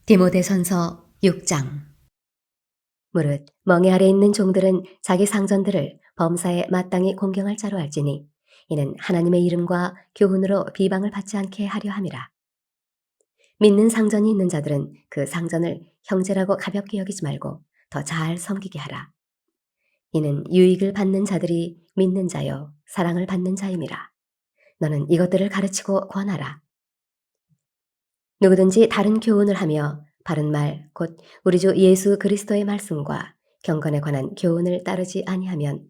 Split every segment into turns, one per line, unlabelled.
디모데전서 6장. 무릇 멍에 아래 있는 종들은 자기 상전들을 범사에 마땅히 공경할 자로 알지니 이는 하나님의 이름과 교훈으로 비방을 받지 않게 하려 함이라. 믿는 상전이 있는 자들은 그 상전을 형제라고 가볍게 여기지 말고 더 잘 섬기게 하라. 이는 유익을 받는 자들이 믿는 자요 사랑을 받는 자임이라. 너는 이것들을 가르치고 권하라. 누구든지 다른 교훈을 하며 바른 말, 곧 우리 주 예수 그리스도의 말씀과 경건에 관한 교훈을 따르지 아니하면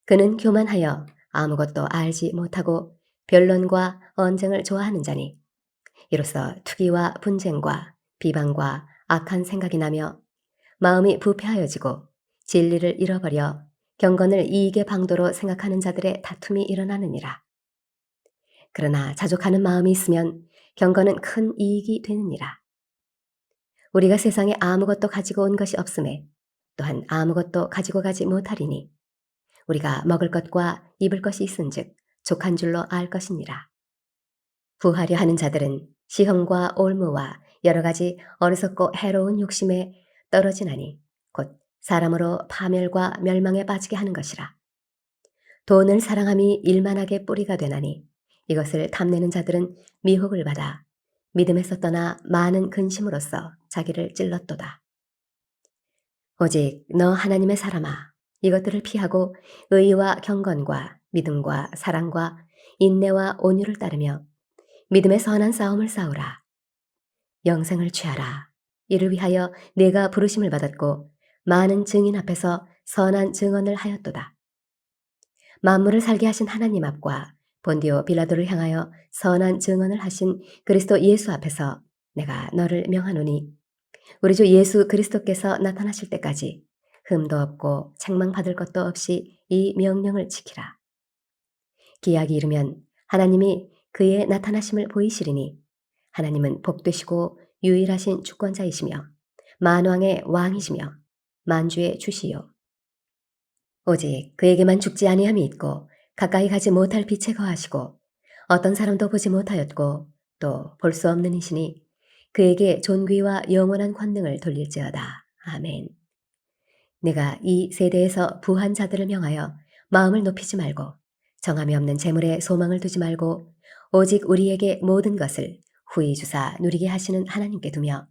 그는 교만하여 아무것도 알지 못하고 변론과 언쟁을 좋아하는 자니 이로써 투기와 분쟁과 비방과 악한 생각이 나며 마음이 부패하여지고 진리를 잃어버려 경건을 이익의 방도로 생각하는 자들의 다툼이 일어나느니라. 그러나 자족하는 마음이 있으면 경건은 큰 이익이 되느니라. 우리가 세상에 아무것도 가지고 온 것이 없음에 또한 아무것도 가지고 가지 못하리니 우리가 먹을 것과 입을 것이 있은즉 족한 줄로 알 것이니라. 부하려 하는 자들은 시험과 올무와 여러 가지 어리석고 해로운 욕심에 떨어지나니 곧 사람으로 파멸과 멸망에 빠지게 하는 것이라. 돈을 사랑함이 일만하게 뿌리가 되나니 이것을 탐내는 자들은 미혹을 받아 믿음에서 떠나 많은 근심으로써 자기를 찔렀도다. 오직 너 하나님의 사람아, 이것들을 피하고 의와 경건과 믿음과 사랑과 인내와 온유를 따르며 믿음의 선한 싸움을 싸우라. 영생을 취하라. 이를 위하여 내가 부르심을 받았고 많은 증인 앞에서 선한 증언을 하였도다. 만물을 살게 하신 하나님 앞과 본디오 빌라도를 향하여 선한 증언을 하신 그리스도 예수 앞에서 내가 너를 명하노니 우리 주 예수 그리스도께서 나타나실 때까지 흠도 없고 책망받을 것도 없이 이 명령을 지키라. 기약이 이르면 하나님이 그의 나타나심을 보이시리니 하나님은 복되시고 유일하신 주권자이시며 만왕의 왕이시며 만주의 주시요 오직 그에게만 죽지 아니함이 있고 가까이 가지 못할 빛에 거하시고 어떤 사람도 보지 못하였고 또 볼 수 없는 이시니 그에게 존귀와 영원한 권능을 돌릴지어다. 아멘. 내가 이 세대에서 부한 자들을 명하여 마음을 높이지 말고 정함이 없는 재물에 소망을 두지 말고 오직 우리에게 모든 것을 후히 주사 누리게 하시는 하나님께 두며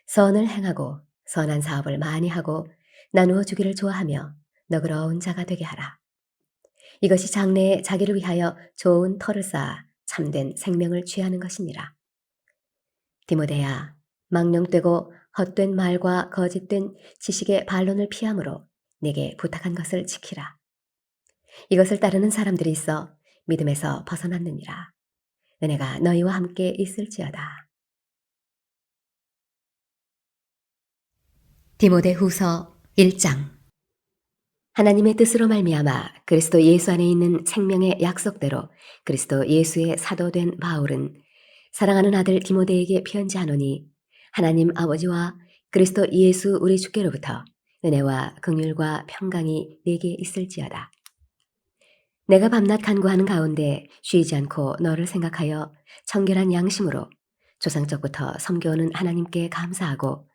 선을 행하고 선한 사업을 많이 하고 나누어 주기를 좋아하며 너그러운 자가 되게 하라. 이것이 장래에 자기를 위하여 좋은 터를 쌓아 참된 생명을 취하는 것이니라. 디모데야, 망령되고 헛된 말과 거짓된 지식의 반론을 피함으로 내게 부탁한 것을 지키라. 이것을 따르는 사람들이 있어 믿음에서 벗어났느니라. 은혜가 너희와 함께 있을지어다. 디모데후서 1장. 하나님의 뜻으로 말미암아 그리스도 예수 안에 있는 생명의 약속대로 그리스도 예수의 사도된 바울은 사랑하는 아들 디모데에게 편지하노니 하나님 아버지와 그리스도 예수 우리 주께로부터 은혜와 긍휼과 평강이 내게 있을지어다. 내가 밤낮 간구하는 가운데 쉬지 않고 너를 생각하여 청결한 양심으로 조상적부터 섬겨오는 하나님께 감사하고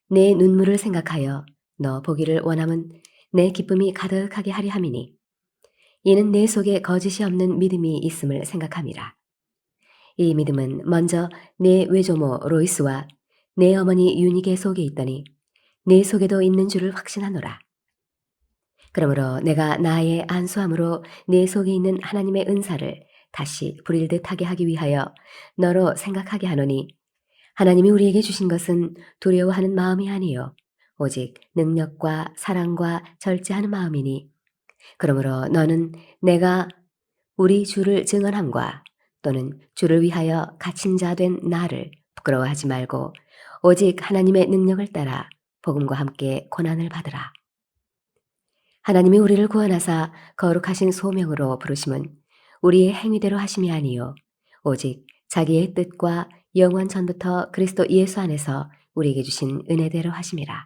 내 눈물을 생각하여 너 보기를 원함은 내 기쁨이 가득하게 하려 함이니 이는 내 속에 거짓이 없는 믿음이 있음을 생각함이라. 이 믿음은 먼저 내 외조모 로이스와 내 어머니 유니게 속에 있더니 내 속에도 있는 줄을 확신하노라. 그러므로 내가 나의 안수함으로 내 속에 있는 하나님의 은사를 다시 부릴 듯하게 하기 위하여 너로 생각하게 하노니 하나님이 우리에게 주신 것은 두려워하는 마음이 아니요 오직 능력과 사랑과 절제하는 마음이니 그러므로 너는 내가 우리 주를 증언함과 또는 주를 위하여 갇힌 자 된 나를 부끄러워하지 말고 오직 하나님의 능력을 따라 복음과 함께 고난을 받으라. 하나님이 우리를 구원하사 거룩하신 소명으로 부르심은 우리의 행위대로 하심이 아니요 오직 자기의 뜻과 영원 전부터 그리스도 예수 안에서 우리에게 주신 은혜대로 하심이라.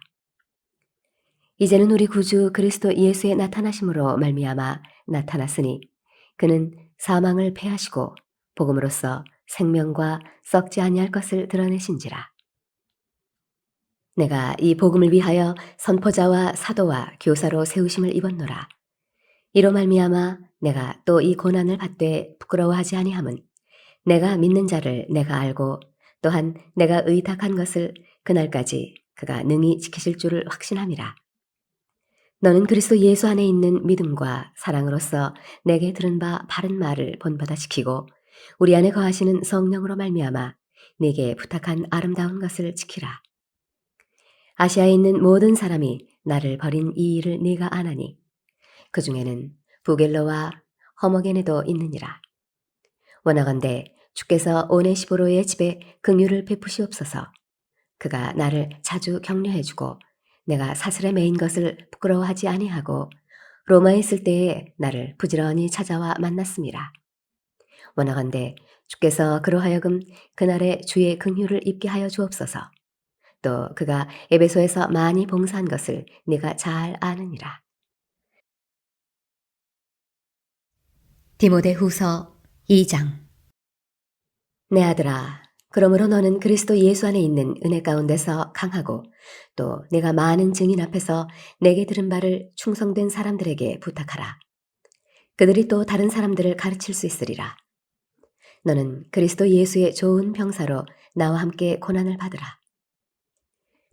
이제는 우리 구주 그리스도 예수의 나타나심으로 말미암아 나타났으니 그는 사망을 패하시고 복음으로써 생명과 썩지 아니할 것을 드러내신지라. 내가 이 복음을 위하여 선포자와 사도와 교사로 세우심을 입었노라. 이로 말미암아 내가 또 이 고난을 받되 부끄러워하지 아니함은 내가 믿는 자를 내가 알고 또한 내가 의탁한 것을 그날까지 그가 능히 지키실 줄을 확신함이라. 너는 그리스도 예수 안에 있는 믿음과 사랑으로서 내게 들은 바 바른 말을 본받아 지키고 우리 안에 거하시는 성령으로 말미암아 네게 부탁한 아름다운 것을 지키라. 아시아에 있는 모든 사람이 나를 버린 이 일을 네가 아나니 그 중에는 부겔로와 허머게네도 있느니라. 원하건대 주께서 오네시보로의 집에 긍휼을 베푸시옵소서. 그가 나를 자주 격려해주고 내가 사슬에 매인 것을 부끄러워하지 아니하고 로마에 있을 때에 나를 부지런히 찾아와 만났습니다. 원하건대 주께서 그로 하여금 그날의 주의 긍휼을 입게 하여 주옵소서. 또 그가 에베소에서 많이 봉사한 것을 네가 잘 아느니라. 디모데후서 2장. 내 아들아, 그러므로 너는 그리스도 예수 안에 있는 은혜 가운데서 강하고 또 내가 많은 증인 앞에서 내게 들은 바를 충성된 사람들에게 부탁하라. 그들이 또 다른 사람들을 가르칠 수 있으리라. 너는 그리스도 예수의 좋은 병사로 나와 함께 고난을 받으라.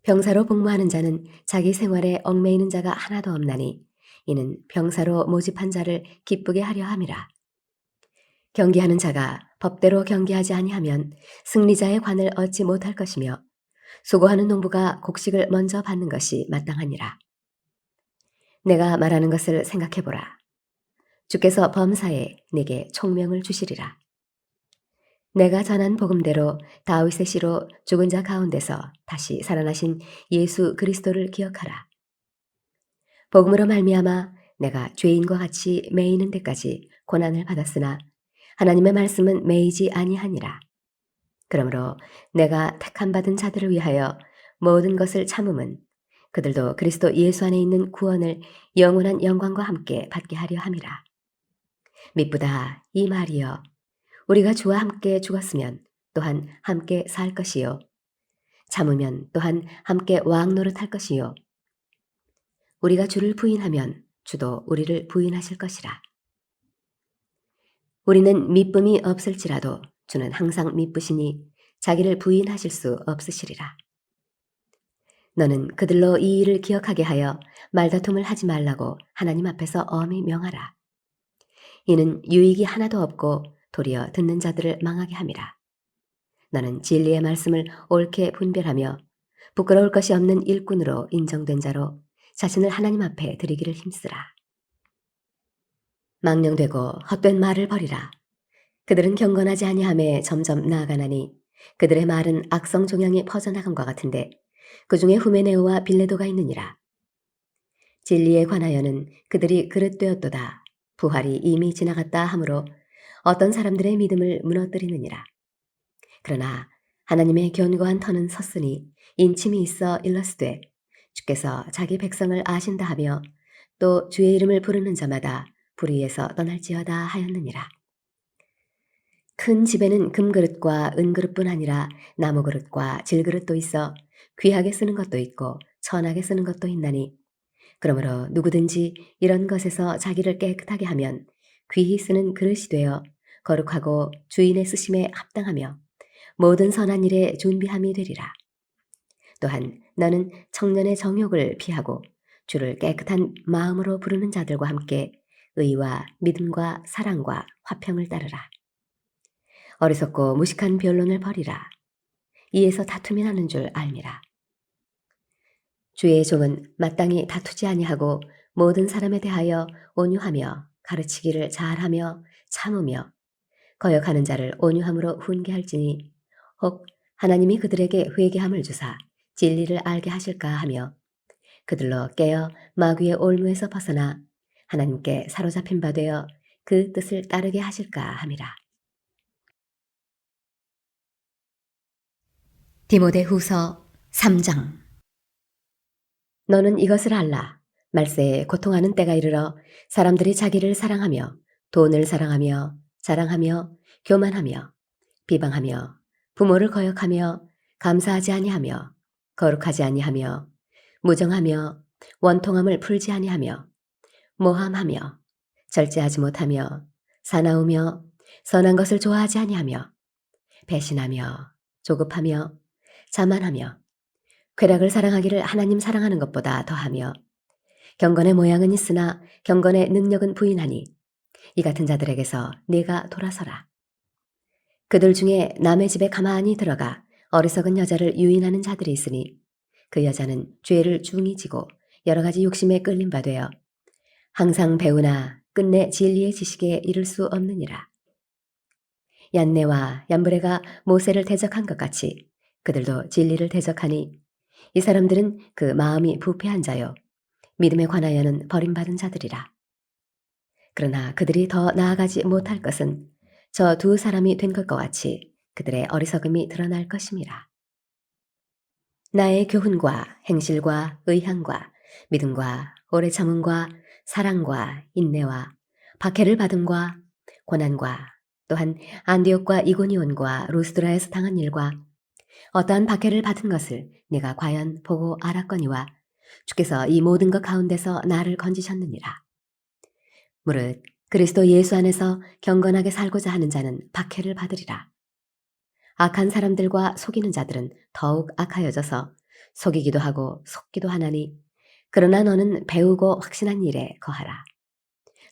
병사로 복무하는 자는 자기 생활에 얽매이는 자가 하나도 없나니 이는 병사로 모집한 자를 기쁘게 하려 함이라. 경기하는 자가 법대로 경기하지 아니하면 승리자의 관을 얻지 못할 것이며 수고하는 농부가 곡식을 먼저 받는 것이 마땅하니라. 내가 말하는 것을 생각해보라. 주께서 범사에 내게 총명을 주시리라. 내가 전한 복음대로 다윗의 씨로 죽은 자 가운데서 다시 살아나신 예수 그리스도를 기억하라. 복음으로 말미암아 내가 죄인과 같이 매이는 데까지 고난을 받았으나 하나님의 말씀은 매이지 아니하니라. 그러므로 내가 택함 받은 자들을 위하여 모든 것을 참음은 그들도 그리스도 예수 안에 있는 구원을 영원한 영광과 함께 받게 하려 함이라. 미쁘다 이 말이여. 우리가 주와 함께 죽었으면 또한 함께 살 것이요. 참으면 또한 함께 왕 노릇할 것이요. 우리가 주를 부인하면 주도 우리를 부인하실 것이라. 우리는 미쁨이 없을지라도 주는 항상 미쁘시니 자기를 부인하실 수 없으시리라. 너는 그들로 이 일을 기억하게 하여 말다툼을 하지 말라고 하나님 앞에서 엄히 명하라. 이는 유익이 하나도 없고 도리어 듣는 자들을 망하게 함이라. 너는 진리의 말씀을 옳게 분별하며 부끄러울 것이 없는 일꾼으로 인정된 자로 자신을 하나님 앞에 드리기를 힘쓰라. 망령되고 헛된 말을 버리라. 그들은 경건하지 아니함에 점점 나아가나니 그들의 말은 악성 종양이 퍼져나간과 같은데 그 중에 후메네오와 빌레도가 있느니라. 진리에 관하여는 그들이 그릇되었도다. 부활이 이미 지나갔다 하므로 어떤 사람들의 믿음을 무너뜨리느니라. 그러나 하나님의 견고한 터는 섰으니 인침이 있어 일러스되 주께서 자기 백성을 아신다 하며 또 주의 이름을 부르는 자마다 불의에서 떠날지어다 하였느니라. 큰 집에는 금그릇과 은그릇뿐 아니라 나무그릇과 질그릇도 있어 귀하게 쓰는 것도 있고 천하게 쓰는 것도 있나니 그러므로 누구든지 이런 것에서 자기를 깨끗하게 하면 귀히 쓰는 그릇이 되어 거룩하고 주인의 쓰심에 합당하며 모든 선한 일에 준비함이 되리라. 또한 너는 청년의 정욕을 피하고 주를 깨끗한 마음으로 부르는 자들과 함께 의와 믿음과 사랑과 화평을 따르라. 어리석고 무식한 변론을 버리라. 이에서 다툼이 나는 줄 알미라. 주의 종은 마땅히 다투지 아니하고 모든 사람에 대하여 온유하며 가르치기를 잘하며 참으며 거역하는 자를 온유함으로 훈계할지니 혹 하나님이 그들에게 회개함을 주사 진리를 알게 하실까 하며 그들로 깨어 마귀의 올무에서 벗어나 하나님께 사로잡힌 바 되어 그 뜻을 따르게 하실까 함이라. 디모데후서 3장. 너는 이것을 알라. 말세에 고통하는 때가 이르러 사람들이 자기를 사랑하며 돈을 사랑하며 자랑하며 교만하며 비방하며 부모를 거역하며 감사하지 아니하며 거룩하지 아니하며 무정하며 원통함을 풀지 아니하며 모함하며 절제하지 못하며 사나우며 선한 것을 좋아하지 아니하며 배신하며 조급하며 자만하며 쾌락을 사랑하기를 하나님 사랑하는 것보다 더하며 경건의 모양은 있으나 경건의 능력은 부인하니 이 같은 자들에게서 네가 돌아서라. 그들 중에 남의 집에 가만히 들어가 어리석은 여자를 유인하는 자들이 있으니 그 여자는 죄를 중히 지고 여러 가지 욕심에 끌린 바 되어 항상 배우나 끝내 진리의 지식에 이를 수 없느니라. 얀네와 얀브레가 모세를 대적한 것 같이 그들도 진리를 대적하니 이 사람들은 그 마음이 부패한 자요 믿음에 관하여는 버림받은 자들이라. 그러나 그들이 더 나아가지 못할 것은 저 두 사람이 된 것과 같이 그들의 어리석음이 드러날 것임이라. 나의 교훈과 행실과 의향과 믿음과 오래 참음과 사랑과 인내와 박해를 받음과 고난과 또한 안디옥과 이고니온과 루스드라에서 당한 일과 어떠한 박해를 받은 것을 내가 과연 보고 알았거니와 주께서 이 모든 것 가운데서 나를 건지셨느니라. 무릇 그리스도 예수 안에서 경건하게 살고자 하는 자는 박해를 받으리라. 악한 사람들과 속이는 자들은 더욱 악하여져서 속이기도 하고 속기도 하나니 그러나 너는 배우고 확신한 일에 거하라.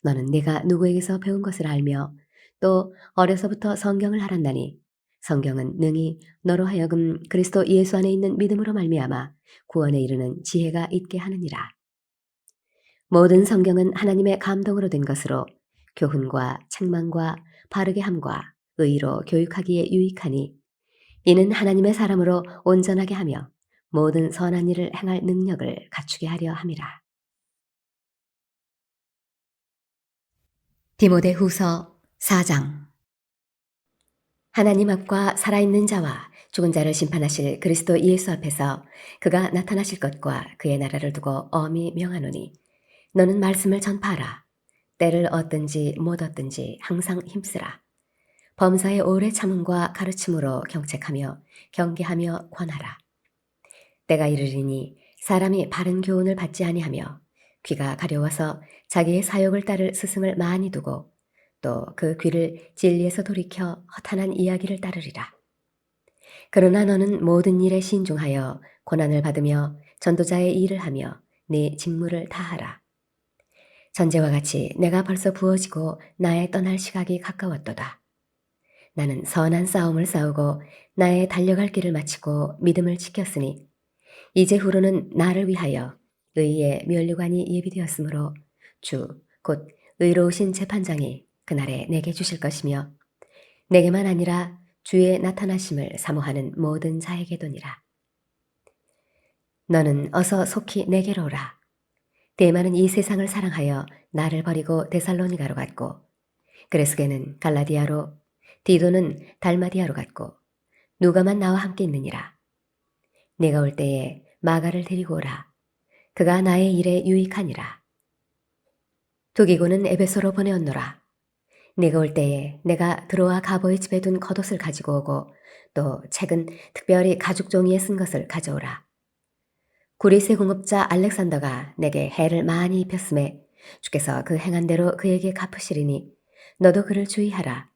너는 네가 누구에게서 배운 것을 알며 또 어려서부터 성경을 알았나니 성경은 능히 너로 하여금 그리스도 예수 안에 있는 믿음으로 말미암아 구원에 이르는 지혜가 있게 하느니라. 모든 성경은 하나님의 감동으로 된 것으로 교훈과 책망과 바르게 함과 의로 교육하기에 유익하니 이는 하나님의 사람으로 온전하게 하며 모든 선한 일을 행할 능력을 갖추게 하려 함이라. 디모데후서 4장. 하나님 앞과 살아있는 자와 죽은 자를 심판하실 그리스도 예수 앞에서 그가 나타나실 것과 그의 나라를 두고 엄히 명하노니 너는 말씀을 전파하라. 때를 얻든지 못 얻든지 항상 힘쓰라. 범사의 오래 참음과 가르침으로 경책하며 경계하며 권하라. 때가 이르리니 사람이 바른 교훈을 받지 아니하며 귀가 가려워서 자기의 사욕을 따를 스승을 많이 두고 또 그 귀를 진리에서 돌이켜 허탄한 이야기를 따르리라. 그러나 너는 모든 일에 신중하여 고난을 받으며 전도자의 일을 하며 네 직무를 다하라. 전제와 같이 내가 벌써 부어지고 나의 떠날 시각이 가까웠도다. 나는 선한 싸움을 싸우고 나의 달려갈 길을 마치고 믿음을 지켰으니 이제 후로는 나를 위하여 의의 면류관이 예비되었으므로 주 곧 의로우신 재판장이 그날에 내게 주실 것이며 내게만 아니라 주의 나타나심을 사모하는 모든 자에게도니라. 너는 어서 속히 내게로 오라. 데마는 이 세상을 사랑하여 나를 버리고 데살로니가로 갔고 그레스게는 갈라디아로 디도는 달마디아로 갔고 누가만 나와 함께 있느니라. 내가 올 때에 마가를 데리고 오라. 그가 나의 일에 유익하니라. 두기고는 에베소로 보내었노라. 내가 올 때에 내가 드로아 가보의 집에 둔 겉옷을 가지고 오고 또 책은 특별히 가죽 종이에 쓴 것을 가져오라. 구리스 공업자 알렉산더가 내게 해를 많이 입혔음에 주께서 그 행한 대로 그에게 갚으시리니 너도 그를 주의하라.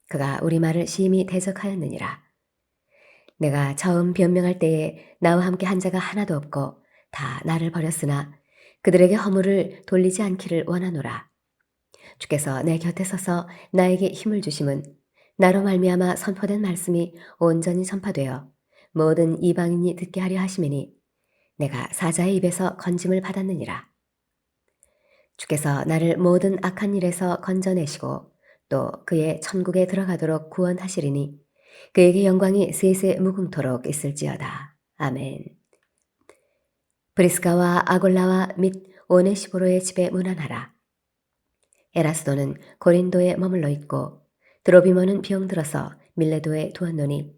그가 우리 말을 심히 대적하였느니라. 내가 처음 변명할 때에 나와 함께 한 자가 하나도 없고 다 나를 버렸으나 그들에게 허물을 돌리지 않기를 원하노라. 주께서 내 곁에 서서 나에게 힘을 주심은 나로 말미암아 선포된 말씀이 온전히 전파되어 모든 이방인이 듣게 하려 하심이니 내가 사자의 입에서 건짐을 받았느니라. 주께서 나를 모든 악한 일에서 건져내시고 또 그의 천국에 들어가도록 구원하시리니 그에게 영광이 세세 무궁토록 있을지어다. 아멘. 브리스가와 아골라와 및 오네시보로의 집에 문안하라. 에라스도는 고린도에 머물러 있고 드로비모는 병들어서 밀레도에 두었노니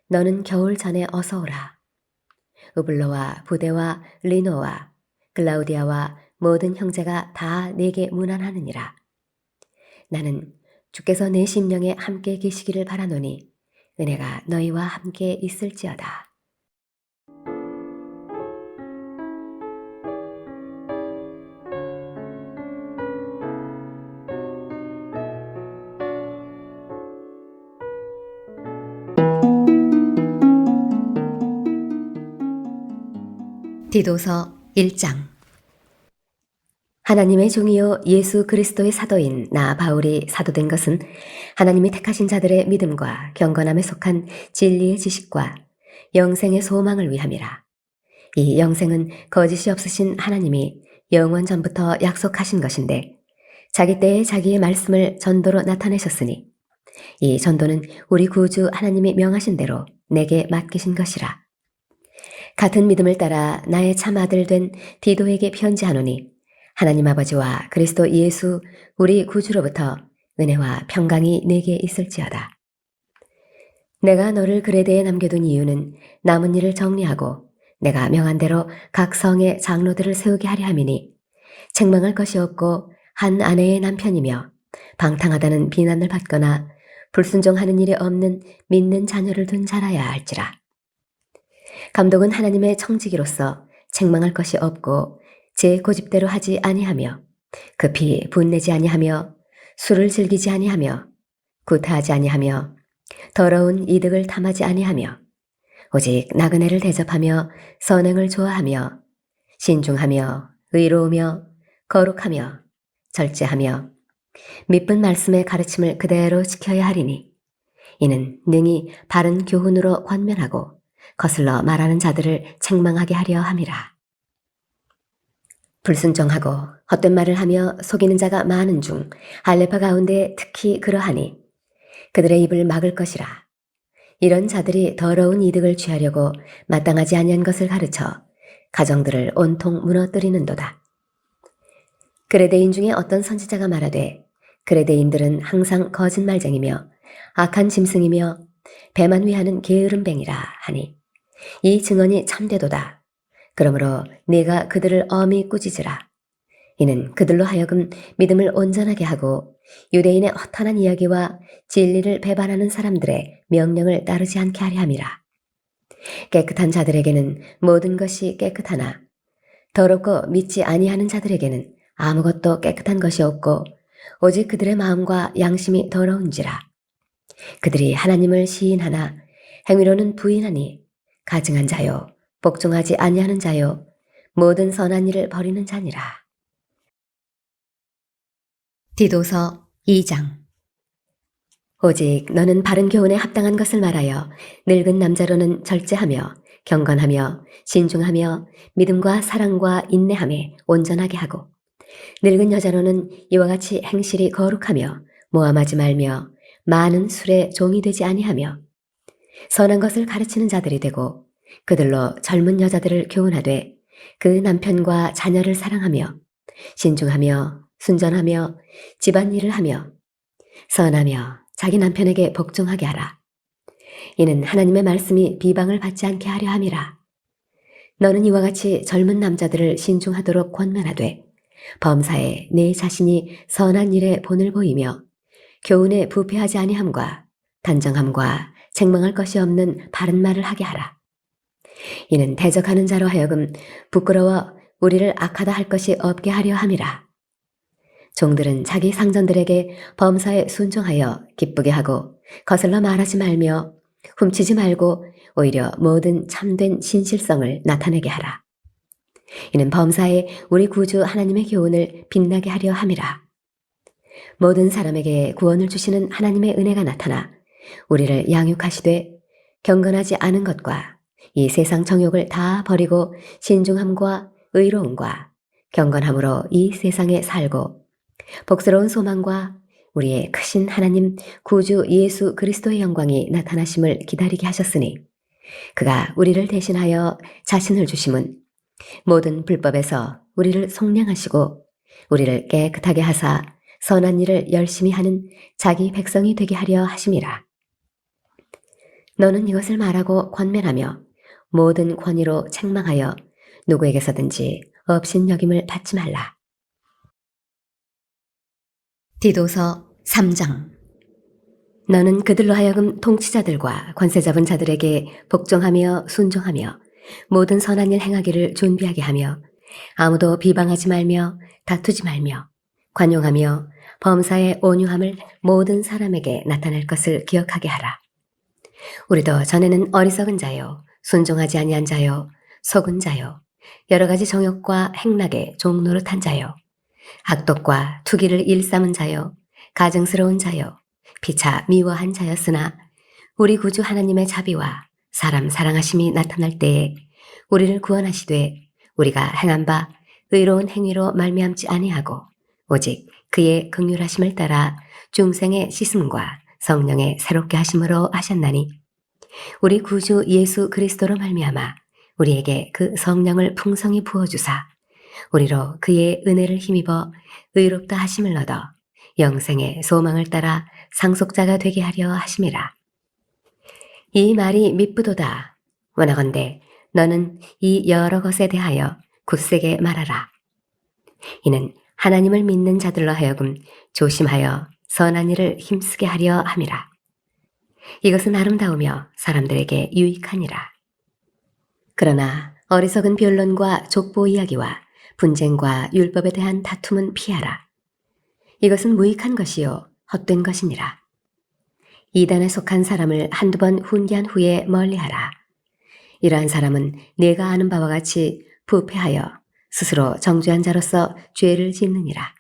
너는 겨울 전에 어서 오라. 우블로와 부데와 리노와 글라우디아와 모든 형제가 다 내게 문안하느니라. 나는 주께서 내 심령에 함께 계시기를 바라노니 은혜가 너희와 함께 있을지어다. 디도서 1장. 하나님의 종이요 예수 그리스도의 사도인 나 바울이 사도된 것은 하나님이 택하신 자들의 믿음과 경건함에 속한 진리의 지식과 영생의 소망을 위함이라. 이 영생은 거짓이 없으신 하나님이 영원 전부터 약속하신 것인데 자기 때에 자기의 말씀을 전도로 나타내셨으니 이 전도는 우리 구주 하나님이 명하신 대로 내게 맡기신 것이라. 같은 믿음을 따라 나의 참 아들 된 디도에게 편지하노니 하나님 아버지와 그리스도 예수 우리 구주로부터 은혜와 평강이 내게 있을지어다. 내가 너를 그레데에 남겨둔 이유는 남은 일을 정리하고 내가 명한 대로 각 성의 장로들을 세우게 하려 함이니 책망할 것이 없고 한 아내의 남편이며 방탕하다는 비난을 받거나 불순종하는 일이 없는 믿는 자녀를 둔 자라야 할지라. 감독은 하나님의 청지기로서 책망할 것이 없고 제 고집대로 하지 아니하며 급히 분내지 아니하며 술을 즐기지 아니하며 구타하지 아니하며 더러운 이득을 탐하지 아니하며 오직 나그네를 대접하며 선행을 좋아하며 신중하며 의로우며 거룩하며 절제하며 미쁜 말씀의 가르침을 그대로 지켜야 하리니 이는 능히 바른 교훈으로 권면하고 거슬러 말하는 자들을 책망하게 하려 함이라. 불순종하고 헛된 말을 하며 속이는 자가 많은 중 할례파 가운데 특히 그러하니 그들의 입을 막을 것이라. 이런 자들이 더러운 이득을 취하려고 마땅하지 아니한 것을 가르쳐 가정들을 온통 무너뜨리는도다. 그레데인 중에 어떤 선지자가 말하되 그레데인들은 항상 거짓말쟁이며 악한 짐승이며 배만 위하는 게으름뱅이라 하니 이 증언이 참되도다. 그러므로 네가 그들을 엄히 꾸짖으라. 이는 그들로 하여금 믿음을 온전하게 하고 유대인의 허탄한 이야기와 진리를 배반하는 사람들의 명령을 따르지 않게 하려 함이라. 깨끗한 자들에게는 모든 것이 깨끗하나 더럽고 믿지 아니하는 자들에게는 아무것도 깨끗한 것이 없고 오직 그들의 마음과 양심이 더러운지라. 그들이 하나님을 시인하나 행위로는 부인하니 가증한 자요 복종하지 아니하는 자요 모든 선한 일을 버리는 자니라. 디도서 2장. 오직 너는 바른 교훈에 합당한 것을 말하여 늙은 남자로는 절제하며 경건하며 신중하며 믿음과 사랑과 인내함에 온전하게 하고 늙은 여자로는 이와 같이 행실이 거룩하며 모함하지 말며 많은 술에 종이 되지 아니하며 선한 것을 가르치는 자들이 되고 그들로 젊은 여자들을 교훈하되 그 남편과 자녀를 사랑하며 신중하며 순전하며 집안일을 하며 선하며 자기 남편에게 복종하게 하라. 이는 하나님의 말씀이 비방을 받지 않게 하려 함이라. 너는 이와 같이 젊은 남자들을 신중하도록 권면하되 범사에 내 자신이 선한 일에 본을 보이며 교훈에 부패하지 아니함과 단정함과 책망할 것이 없는 바른 말을 하게 하라. 이는 대적하는 자로 하여금 부끄러워 우리를 악하다 할 것이 없게 하려 함이라. 종들은 자기 상전들에게 범사에 순종하여 기쁘게 하고 거슬러 말하지 말며 훔치지 말고 오히려 모든 참된 신실성을 나타내게 하라. 이는 범사에 우리 구주 하나님의 교훈을 빛나게 하려 함이라. 모든 사람에게 구원을 주시는 하나님의 은혜가 나타나 우리를 양육하시되 경건하지 않은 것과 이 세상 정욕을 다 버리고 신중함과 의로움과 경건함으로 이 세상에 살고 복스러운 소망과 우리의 크신 하나님 구주 예수 그리스도의 영광이 나타나심을 기다리게 하셨으니 그가 우리를 대신하여 자신을 주심은 모든 불법에서 우리를 속량하시고 우리를 깨끗하게 하사 선한 일을 열심히 하는 자기 백성이 되게 하려 하심이라. 너는 이것을 말하고 권면하며 모든 권위로 책망하여 누구에게서든지 업신여김을 받지 말라. 디도서 3장. 너는 그들로 하여금 통치자들과 권세 잡은 자들에게 복종하며 순종하며 모든 선한 일 행하기를 준비하게 하며 아무도 비방하지 말며 다투지 말며 관용하며 범사의 온유함을 모든 사람에게 나타낼 것을 기억하게 하라. 우리도 전에는 어리석은 자요 순종하지 아니한 자요 속은 자요 여러 가지 정욕과 행락의 종노릇한 자요. 악독과 투기를 일삼은 자요. 가증스러운 자요. 피차 미워한 자였으나 우리 구주 하나님의 자비와 사람 사랑하심이 나타날 때에 우리를 구원하시되 우리가 행한 바 의로운 행위로 말미암지 아니하고 오직 그의 긍휼하심을 따라 중생의 씻음과 성령의 새롭게 하심으로 하셨나니 우리 구주 예수 그리스도로 말미암아 우리에게 그 성령을 풍성히 부어주사 우리로 그의 은혜를 힘입어 의롭다 하심을 얻어 영생의 소망을 따라 상속자가 되게 하려 하심이라. 이 말이 미쁘도다. 원하건대 너는 이 여러 것에 대하여 굳세게 말하라. 이는 하나님을 믿는 자들로 하여금 조심하여 선한 일을 힘쓰게 하려 함이라. 이것은 아름다우며 사람들에게 유익하니라. 그러나 어리석은 변론과 족보 이야기와 분쟁과 율법에 대한 다툼은 피하라. 이것은 무익한 것이요 헛된 것이니라. 이단에 속한 사람을 한두 번 훈계한 후에 멀리하라. 이러한 사람은 내가 아는 바와 같이 부패하여 스스로 정죄한 자로서 죄를 짓느니라.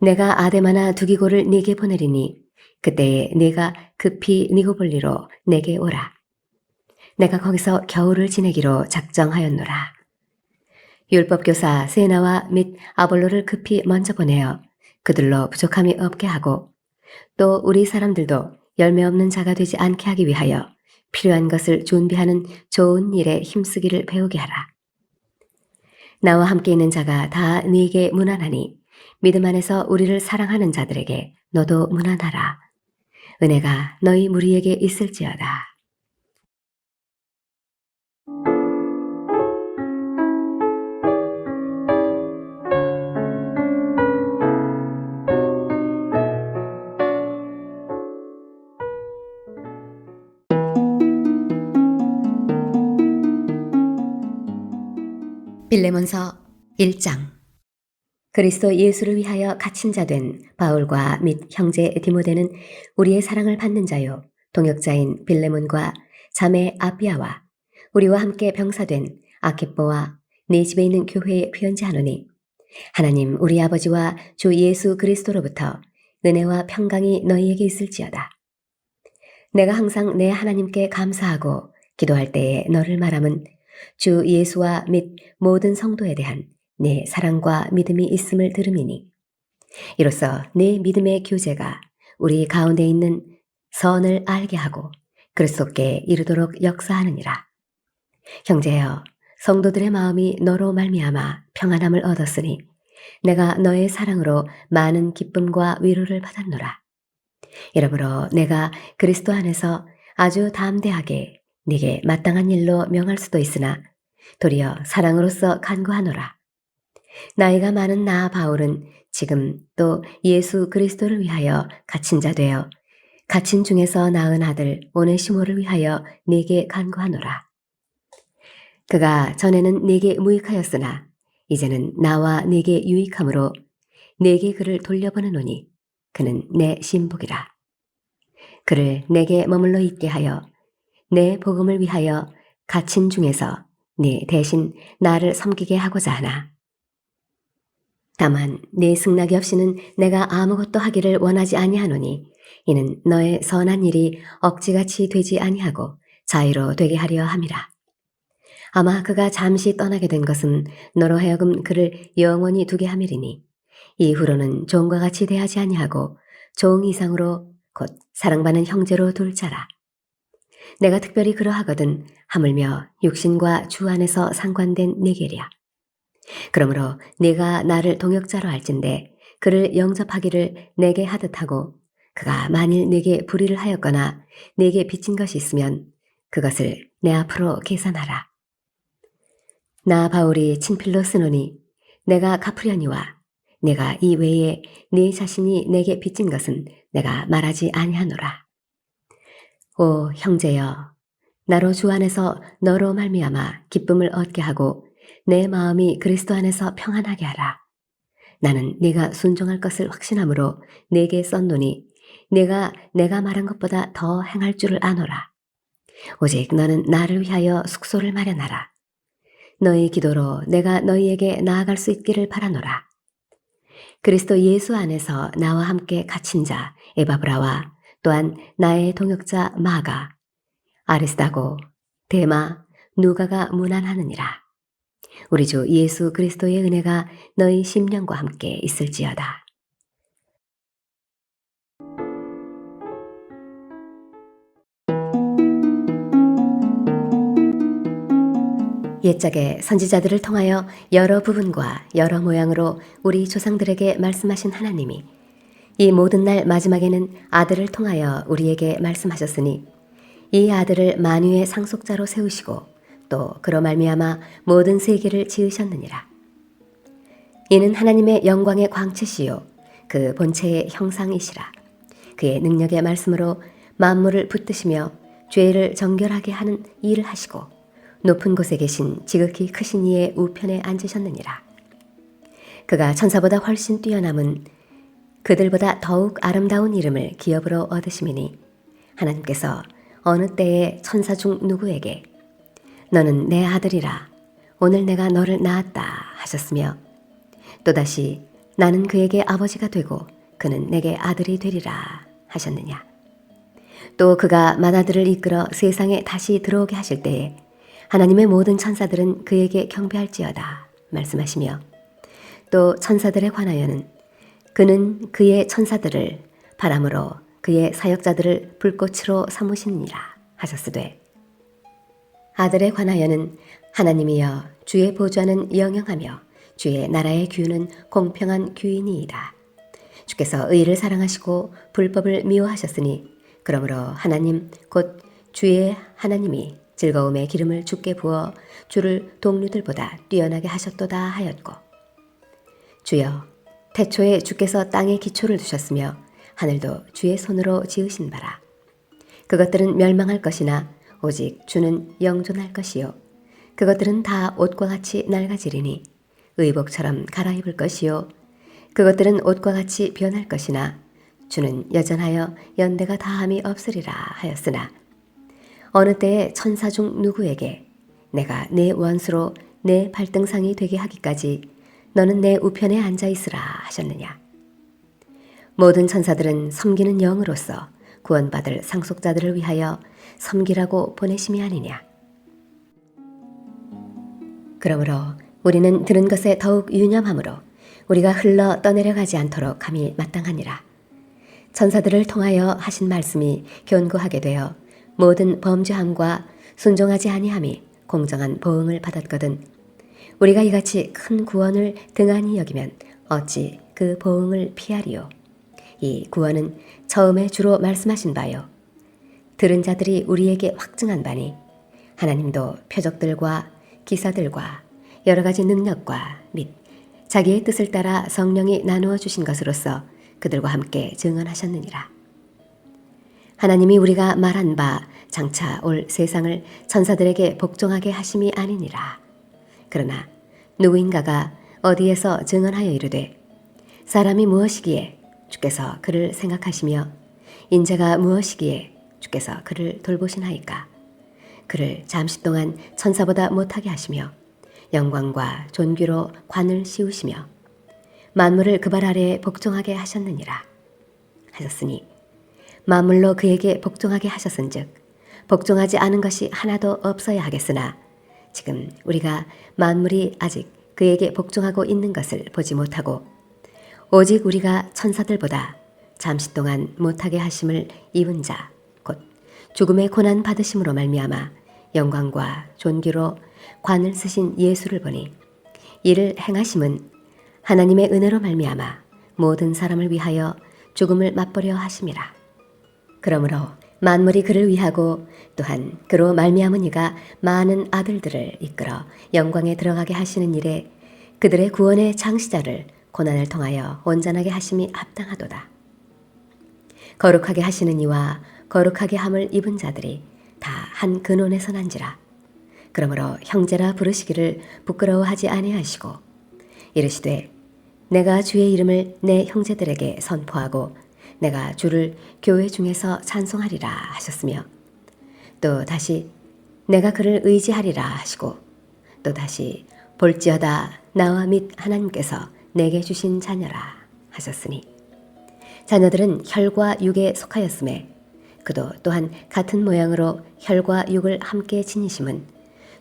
내가 아데마나 두기고를 네게 보내리니 그때에 네가 급히 니고볼리로 내게 오라. 내가 거기서 겨울을 지내기로 작정하였노라. 율법교사 세나와 및 아볼로를 급히 먼저 보내어 그들로 부족함이 없게 하고 또 우리 사람들도 열매 없는 자가 되지 않게 하기 위하여 필요한 것을 준비하는 좋은 일에 힘쓰기를 배우게 하라. 나와 함께 있는 자가 다 네게 무난하니 믿음 안에서 우리를 사랑하는 자들에게 너도 무난하라. 은혜가 너희 무리에게 있을지어다. 빌레몬서 1장. 그리스도 예수를 위하여 갇힌 자 된 바울과 및 형제 디모데는 우리의 사랑을 받는 자요 동역자인 빌레몬과 자매 아비아와 우리와 함께 병사된 아키뽀와 네 집에 있는 교회에 편지하노니 하나님 우리 아버지와 주 예수 그리스도로부터 은혜와 평강이 너희에게 있을지어다. 내가 항상 내 하나님께 감사하고 기도할 때에 너를 말함은 주 예수와 및 모든 성도에 대한 내 사랑과 믿음이 있음을 들음이니 이로써 내 믿음의 교제가 우리 가운데 있는 선을 알게 하고 그리스도께 이르도록 역사하느니라. 형제여, 성도들의 마음이 너로 말미암아 평안함을 얻었으니 내가 너의 사랑으로 많은 기쁨과 위로를 받았노라. 이러므로 내가 그리스도 안에서 아주 담대하게 네게 마땅한 일로 명할 수도 있으나 도리어 사랑으로서 간구하노라. 나이가 많은 나 바울은 지금 또 예수 그리스도를 위하여 갇힌 자 되어 갇힌 중에서 낳은 아들 오네시모를 위하여 네게 간구하노라. 그가 전에는 네게 무익하였으나 이제는 나와 네게 유익함으로 네게 그를 돌려보내노니 그는 내 신복이라. 그를 내게 머물러 있게 하여 내 복음을 위하여 갇힌 중에서 네 대신 나를 섬기게 하고자 하나. 다만 네 승낙이 없이는 내가 아무것도 하기를 원하지 아니하노니 이는 너의 선한 일이 억지같이 되지 아니하고 자유로 되게 하려 함이라. 아마 그가 잠시 떠나게 된 것은 너로 하여금 그를 영원히 두게 함이리니 이후로는 종과 같이 대하지 아니하고 종 이상으로 곧 사랑받는 형제로 둘 자라. 내가 특별히 그러하거든 하물며 육신과 주 안에서 상관된 내게랴. 그러므로 네가 나를 동역자로 할진대 그를 영접하기를 내게 하듯 하고 그가 만일 내게 불의를 하였거나 내게 빚진 것이 있으면 그것을 내 앞으로 계산하라. 나 바울이 친필로 쓰노니 내가 갚으려니와 내가 이 외에 네 자신이 내게 빚진 것은 내가 말하지 아니하노라. 오 형제여, 나로 주 안에서 너로 말미암아 기쁨을 얻게 하고 내 마음이 그리스도 안에서 평안하게 하라. 나는 네가 순종할 것을 확신함으로 네게 썼노니 내가 말한 것보다 더 행할 줄을 아노라. 오직 너는 나를 위하여 숙소를 마련하라. 너희 기도로 내가 너희에게 나아갈 수 있기를 바라노라. 그리스도 예수 안에서 나와 함께 갇힌 자 에바브라와 또한 나의 동역자 마가, 아리스다고, 데마, 누가가 문안하느니라. 우리 주 예수 그리스도의 은혜가 너희 심령과 함께 있을지어다. 옛적에 선지자들을 통하여 여러 부분과 여러 모양으로 우리 조상들에게 말씀하신 하나님이 이 모든 날 마지막에는 아들을 통하여 우리에게 말씀하셨으니 이 아들을 만유의 상속자로 세우시고 또 그로 말미암아 모든 세계를 지으셨느니라. 이는 하나님의 영광의 광채시요 그 본체의 형상이시라. 그의 능력의 말씀으로 만물을 붙드시며 죄를 정결하게 하는 일을 하시고 높은 곳에 계신 지극히 크신 이의 우편에 앉으셨느니라. 그가 천사보다 훨씬 뛰어남은 그들보다 더욱 아름다운 이름을 기업으로 얻으심이니 하나님께서 어느 때에 천사 중 누구에게 너는 내 아들이라 오늘 내가 너를 낳았다 하셨으며 또다시 나는 그에게 아버지가 되고 그는 내게 아들이 되리라 하셨느냐. 또 그가 맏아들을 이끌어 세상에 다시 들어오게 하실 때에 하나님의 모든 천사들은 그에게 경배할지어다 말씀하시며 또 천사들에 관하여는 그는 그의 천사들을 바람으로 그의 사역자들을 불꽃으로 삼으시니라 하셨으되 아들에 관하여는 하나님이여 주의 보좌는 영영하며 주의 나라의 규는 공평한 규이니이다. 주께서 의를 사랑하시고 불법을 미워하셨으니 그러므로 하나님 곧 주의 하나님이 즐거움의 기름을 주께 부어 주를 동류들보다 뛰어나게 하셨도다 하였고 주여 태초에 주께서 땅에 기초를 두셨으며 하늘도 주의 손으로 지으신 바라. 그것들은 멸망할 것이나 오직 주는 영존할 것이요 그것들은 다 옷과 같이 낡아지리니 의복처럼 갈아입을 것이요 그것들은 옷과 같이 변할 것이나 주는 여전하여 연대가 다함이 없으리라 하였으나 어느 때에 천사 중 누구에게 내가 내 원수로 내 발등상이 되게 하기까지 너는 내 우편에 앉아 있으라 하셨느냐. 모든 천사들은 섬기는 영으로서 구원받을 상속자들을 위하여 섬기라고 보내심이 아니냐. 그러므로 우리는 들은 것에 더욱 유념함으로 우리가 흘러 떠내려가지 않도록 함이 마땅하니라. 천사들을 통하여 하신 말씀이 견고하게 되어 모든 범죄함과 순종하지 아니함이 공정한 보응을 받았거든 우리가 이같이 큰 구원을 등한히 여기면 어찌 그 보응을 피하리요. 이 구원은 처음에 주로 말씀하신 바요 들은 자들이 우리에게 확증한 바니 하나님도 표적들과 기사들과 여러 가지 능력과 및 자기의 뜻을 따라 성령이 나누어 주신 것으로서 그들과 함께 증언하셨느니라. 하나님이 우리가 말한 바 장차 올 세상을 천사들에게 복종하게 하심이 아니니라. 그러나 누구인가가 어디에서 증언하여 이르되 사람이 무엇이기에 주께서 그를 생각하시며 인자가 무엇이기에 주께서 그를 돌보시나이까. 그를 잠시 동안 천사보다 못하게 하시며 영광과 존귀로 관을 씌우시며 만물을 그 발 아래에 복종하게 하셨느니라 하셨으니 만물로 그에게 복종하게 하셨은즉 복종하지 않은 것이 하나도 없어야 하겠으나 지금 우리가 만물이 아직 그에게 복종하고 있는 것을 보지 못하고 오직 우리가 천사들보다 잠시 동안 못하게 하심을 입은 자 곧 죽음의 고난 받으심으로 말미암아 영광과 존귀로 관을 쓰신 예수를 보니 이를 행하심은 하나님의 은혜로 말미암아 모든 사람을 위하여 죽음을 맛보려 하심이라. 그러므로 만물이 그를 위하고 또한 그로 말미암은 이가 많은 아들들을 이끌어 영광에 들어가게 하시는 일에 그들의 구원의 창시자를 고난을 통하여 온전하게 하심이 합당하도다. 거룩하게 하시는 이와 거룩하게 함을 입은 자들이 다 한 근원에서 난지라. 그러므로 형제라 부르시기를 부끄러워하지 아니하시고 이르시되 내가 주의 이름을 내 형제들에게 선포하고 내가 주를 교회 중에서 찬송하리라 하셨으며 또 다시 내가 그를 의지하리라 하시고 또다시 볼지어다 나와 및 하나님께서 내게 주신 자녀라 하셨으니 자녀들은 혈과 육에 속하였음에 그도 또한 같은 모양으로 혈과 육을 함께 지니심은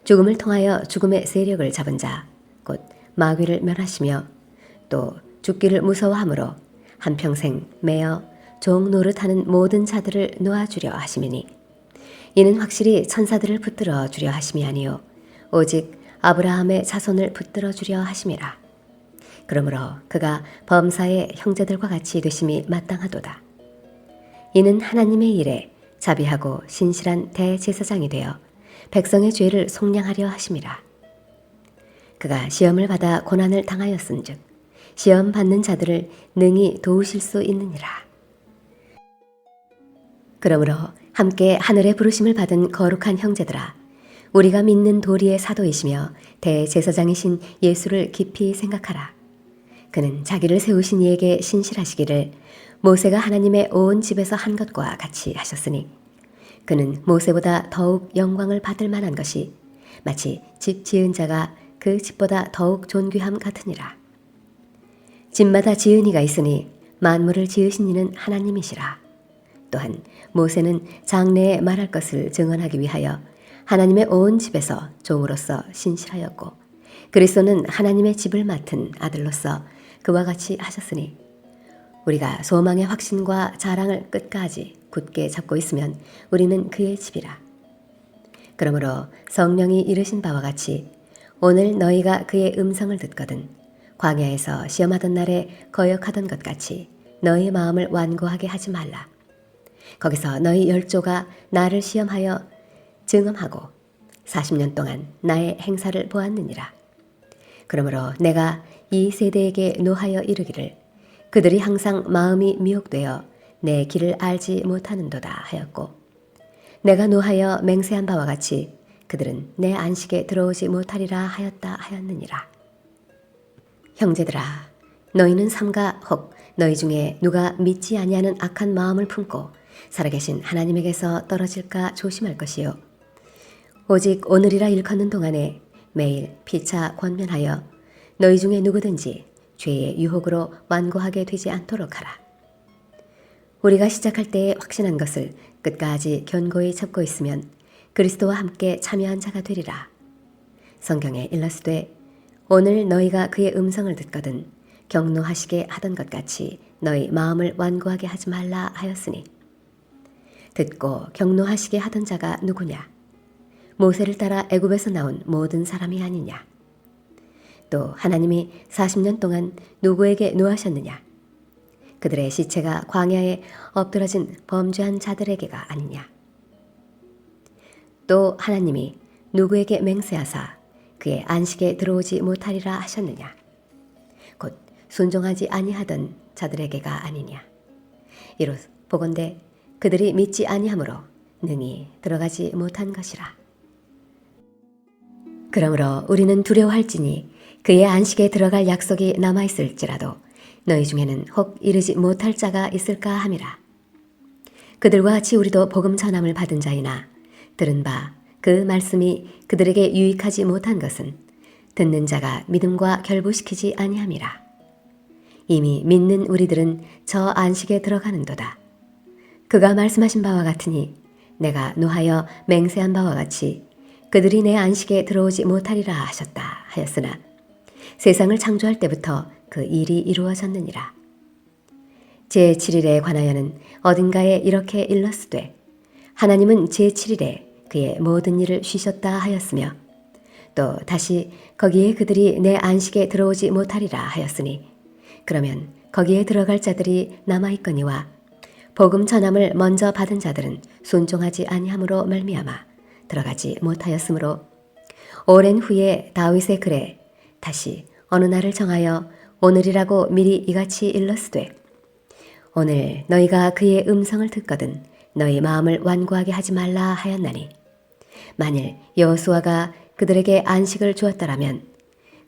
죽음을 통하여 죽음의 세력을 잡은 자 곧 마귀를 멸하시며 또 죽기를 무서워하므로 한평생 매어 종 노릇하는 모든 자들을 놓아주려 하심이니 이는 확실히 천사들을 붙들어 주려 하심이 아니요 오직 아브라함의 자손을 붙들어 주려 하심이라. 그러므로 그가 범사의 형제들과 같이 되심이 마땅하도다. 이는 하나님의 일에 자비하고 신실한 대제사장이 되어 백성의 죄를 속량하려 하심이라. 그가 시험을 받아 고난을 당하였은즉 시험 받는 자들을 능히 도우실 수 있느니라. 그러므로 함께 하늘의 부르심을 받은 거룩한 형제들아, 우리가 믿는 도리의 사도이시며 대제사장이신 예수를 깊이 생각하라. 그는 자기를 세우신 이에게 신실하시기를 모세가 하나님의 온 집에서 한 것과 같이 하셨으니 그는 모세보다 더욱 영광을 받을 만한 것이 마치 집 지은 자가 그 집보다 더욱 존귀함 같으니라. 집마다 지은 이가 있으니 만물을 지으신 이는 하나님이시라. 또한 모세는 장래에 말할 것을 증언하기 위하여 하나님의 온 집에서 종으로서 신실하였고 그리스도는 하나님의 집을 맡은 아들로서 그와 같이 하셨으니 우리가 소망의 확신과 자랑을 끝까지 굳게 잡고 있으면 우리는 그의 집이라. 그러므로 성령이 이르신 바와 같이 오늘 너희가 그의 음성을 듣거든 광야에서 시험하던 날에 거역하던 것 같이 너희 마음을 완고하게 하지 말라. 거기서 너희 열조가 나를 시험하여 증언하고 40년 동안 나의 행사를 보았느니라. 그러므로 내가 이 세대에게 노하여 이르기를 그들이 항상 마음이 미혹되어 내 길을 알지 못하는도다 하였고 내가 노하여 맹세한 바와 같이 그들은 내 안식에 들어오지 못하리라 하였다 하였느니라. 형제들아, 너희는 삼가 혹 너희 중에 누가 믿지 아니하는 악한 마음을 품고 살아계신 하나님에게서 떨어질까 조심할 것이요 오직 오늘이라 일컫는 동안에 매일 피차 권면하여 너희 중에 누구든지 죄의 유혹으로 완고하게 되지 않도록 하라. 우리가 시작할 때에 확신한 것을 끝까지 견고히 잡고 있으면 그리스도와 함께 참여한 자가 되리라. 성경에 일렀으되 오늘 너희가 그의 음성을 듣거든 경노하시게 하던 것 같이 너희 마음을 완고하게 하지 말라 하였으니 듣고 경노하시게 하던 자가 누구냐? 모세를 따라 애굽에서 나온 모든 사람이 아니냐? 또 하나님이 40년 동안 누구에게 노하셨느냐? 그들의 시체가 광야에 엎드러진 범죄한 자들에게가 아니냐? 또 하나님이 누구에게 맹세하사 그의 안식에 들어오지 못하리라 하셨느냐? 곧 순종하지 아니하던 자들에게가 아니냐? 이로 보건대 그들이 믿지 아니하므로 능히 들어가지 못한 것이라. 그러므로 우리는 두려워할지니 그의 안식에 들어갈 약속이 남아있을지라도 너희 중에는 혹 이르지 못할 자가 있을까 함이라. 그들과 같이 우리도 복음 전함을 받은 자이나 들은 바 그 말씀이 그들에게 유익하지 못한 것은 듣는 자가 믿음과 결부시키지 아니함이라. 이미 믿는 우리들은 저 안식에 들어가는도다. 그가 말씀하신 바와 같으니 내가 노하여 맹세한 바와 같이 그들이 내 안식에 들어오지 못하리라 하셨다 하였으나 세상을 창조할 때부터 그 일이 이루어졌느니라. 제7일에 관하여는 어딘가에 이렇게 일렀으되 하나님은 제7일에 그의 모든 일을 쉬셨다 하였으며 또 다시 거기에 그들이 내 안식에 들어오지 못하리라 하였으니 그러면 거기에 들어갈 자들이 남아있거니와 복음 전함을 먼저 받은 자들은 순종하지 아니함으로 말미암아 들어가지 못하였으므로 오랜 후에 다윗의 글에 다시 어느 날을 정하여 오늘이라고 미리 이같이 일렀으되 오늘 너희가 그의 음성을 듣거든 너희 마음을 완고하게 하지 말라 하였나니 만일 여호수아가 그들에게 안식을 주었더라면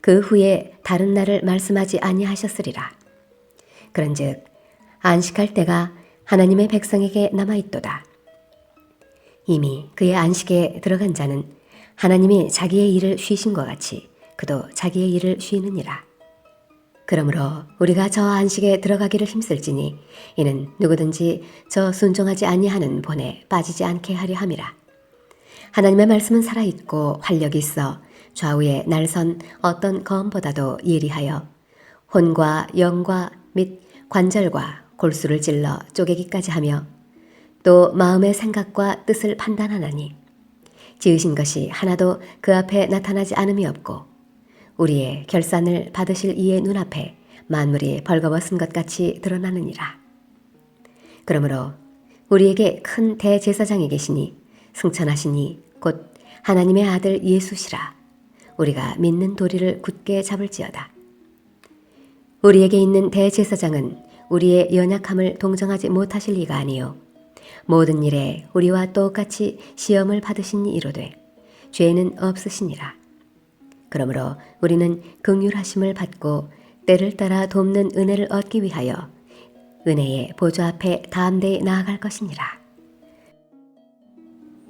그 후에 다른 날을 말씀하지 아니하셨으리라. 그런즉 안식할 때가 하나님의 백성에게 남아있도다. 이미 그의 안식에 들어간 자는 하나님이 자기의 일을 쉬신 것 같이 그도 자기의 일을 쉬느니라. 그러므로 우리가 저 안식에 들어가기를 힘쓸지니 이는 누구든지 저 순종하지 아니하는 본에 빠지지 않게 하려 함이라. 하나님의 말씀은 살아있고 활력이 있어 좌우에 날선 어떤 검보다도 예리하여 혼과 영과 및 관절과 골수를 찔러 쪼개기까지 하며 또 마음의 생각과 뜻을 판단하나니 지으신 것이 하나도 그 앞에 나타나지 않음이 없고 우리의 결산을 받으실 이의 눈앞에 만물이 벌거벗은 것 같이 드러나느니라. 그러므로 우리에게 큰 대제사장이 계시니 승천하시니 곧 하나님의 아들 예수시라. 우리가 믿는 도리를 굳게 잡을지어다. 우리에게 있는 대제사장은 우리의 연약함을 동정하지 못하실 이가 아니요 모든 일에 우리와 똑같이 시험을 받으신 이로되 죄는 없으시니라. 그러므로 우리는 긍휼하심을 받고 때를 따라 돕는 은혜를 얻기 위하여 은혜의 보좌 앞에 담대히 나아갈 것이니라.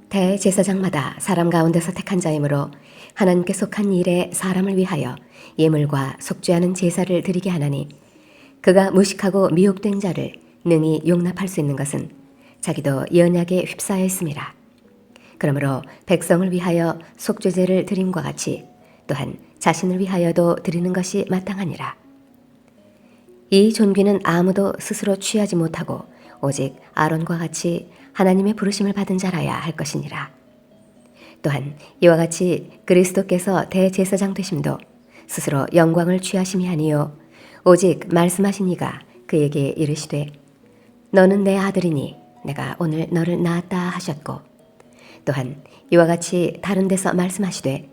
대제사장마다 사람 가운데서 택한 자이므로 하나님께 속한 일에 사람을 위하여 예물과 속죄하는 제사를 드리게 하나니 그가 무식하고 미혹된 자를 능히 용납할 수 있는 것은 자기도 연약에 휩싸여 있음이라. 그러므로 백성을 위하여 속죄제를 드림과 같이 또한 자신을 위하여도 드리는 것이 마땅하니라. 이 존귀는 아무도 스스로 취하지 못하고 오직 아론과 같이 하나님의 부르심을 받은 자라야 할 것이니라. 또한 이와 같이 그리스도께서 대제사장 되심도 스스로 영광을 취하심이 아니요 오직 말씀하신 이가 그에게 이르시되 너는 내 아들이니 내가 오늘 너를 낳았다 하셨고 또한 이와 같이 다른 데서 말씀하시되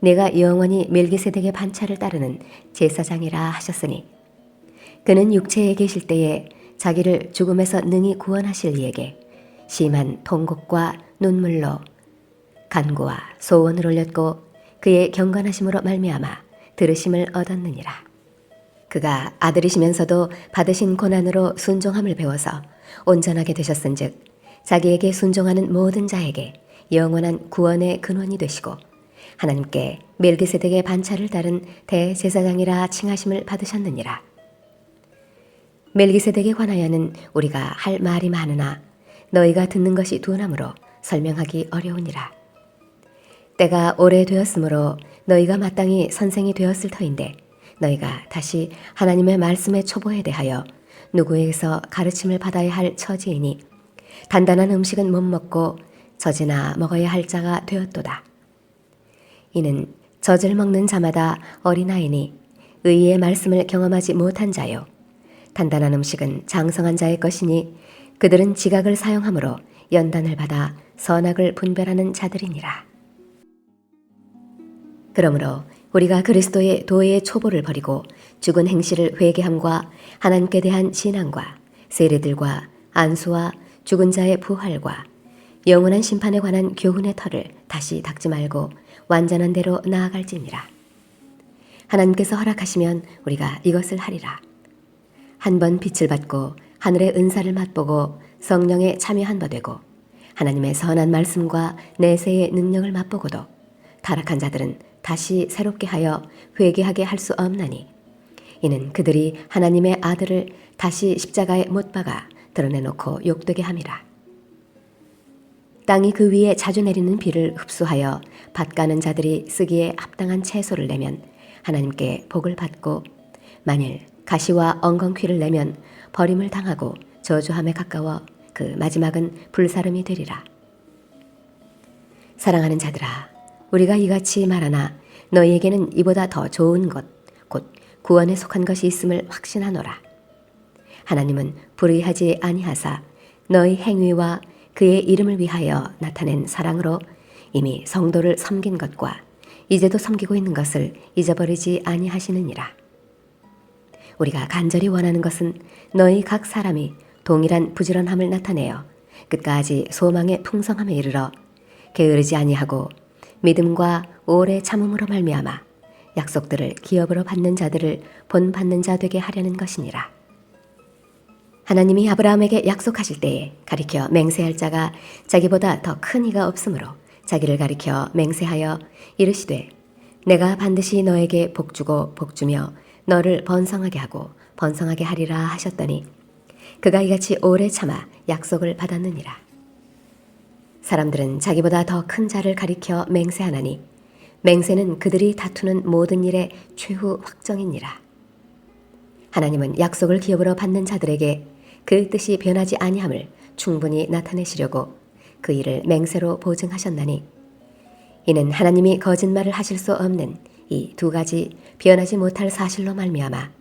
내가 영원히 멜기세덱의 반차를 따르는 제사장이라 하셨으니 그는 육체에 계실 때에 자기를 죽음에서 능히 구원하실 이에게 심한 통곡과 눈물로 간구와 소원을 올렸고 그의 경건하심으로 말미암아 들으심을 얻었느니라. 그가 아들이시면서도 받으신 고난으로 순종함을 배워서 온전하게 되셨은즉 자기에게 순종하는 모든 자에게 영원한 구원의 근원이 되시고 하나님께 멜기세덱의 반차를 따른 대제사장이라 칭하심을 받으셨느니라. 멜기세덱에 관하여는 우리가 할 말이 많으나 너희가 듣는 것이 둔하므로 설명하기 어려우니라. 때가 오래되었으므로 너희가 마땅히 선생이 되었을 터인데 너희가 다시 하나님의 말씀의 초보에 대하여 누구에게서 가르침을 받아야 할 처지이니 단단한 음식은 못 먹고 젖이나 먹어야 할 자가 되었도다. 이는 젖을 먹는 자마다 어린아이니 의의 말씀을 경험하지 못한 자요 단단한 음식은 장성한 자의 것이니 그들은 지각을 사용함으로 연단을 받아 선악을 분별하는 자들이니라. 그러므로 우리가 그리스도의 도의 초보를 버리고 죽은 행실을 회개함과 하나님께 대한 신앙과 세례들과 안수와 죽은 자의 부활과 영원한 심판에 관한 교훈의 털을 다시 닦지 말고 완전한 대로 나아갈지니라. 하나님께서 허락하시면 우리가 이것을 하리라. 한 번 빛을 받고 하늘의 은사를 맛보고 성령에 참여한 바 되고 하나님의 선한 말씀과 내세의 능력을 맛보고도 타락한 자들은 다시 새롭게 하여 회개하게 할 수 없나니 이는 그들이 하나님의 아들을 다시 십자가에 못 박아 드러내놓고 욕되게 함이라. 땅이 그 위에 자주 내리는 비를 흡수하여 밭 가는 자들이 쓰기에 합당한 채소를 내면 하나님께 복을 받고 만일 가시와 엉겅퀴를 내면 버림을 당하고 저주함에 가까워 그 마지막은 불사름이 되리라. 사랑하는 자들아, 우리가 이같이 말하나 너희에게는 이보다 더 좋은 것, 곧 구원에 속한 것이 있음을 확신하노라. 하나님은 불의하지 아니하사 너희 행위와 그의 이름을 위하여 나타낸 사랑으로 이미 성도를 섬긴 것과 이제도 섬기고 있는 것을 잊어버리지 아니하시느니라. 우리가 간절히 원하는 것은 너희 각 사람이 동일한 부지런함을 나타내어 끝까지 소망의 풍성함에 이르러 게으르지 아니하고 믿음과 오래 참음으로 말미암아 약속들을 기업으로 받는 자들을 본받는 자 되게 하려는 것이니라. 하나님이 아브라함에게 약속하실 때에 가리켜 맹세할 자가 자기보다 더 큰 이가 없으므로 자기를 가리켜 맹세하여 이르시되 내가 반드시 너에게 복주고 복주며 너를 번성하게 하고 번성하게 하리라 하셨더니 그가 이같이 오래 참아 약속을 받았느니라. 사람들은 자기보다 더 큰 자를 가리켜 맹세하나니 맹세는 그들이 다투는 모든 일의 최후 확정이니라. 하나님은 약속을 기업으로 받는 자들에게 그 뜻이 변하지 아니함을 충분히 나타내시려고 그 일을 맹세로 보증하셨나니 이는 하나님이 거짓말을 하실 수 없는 이 두 가지 변하지 못할 사실로 말미암아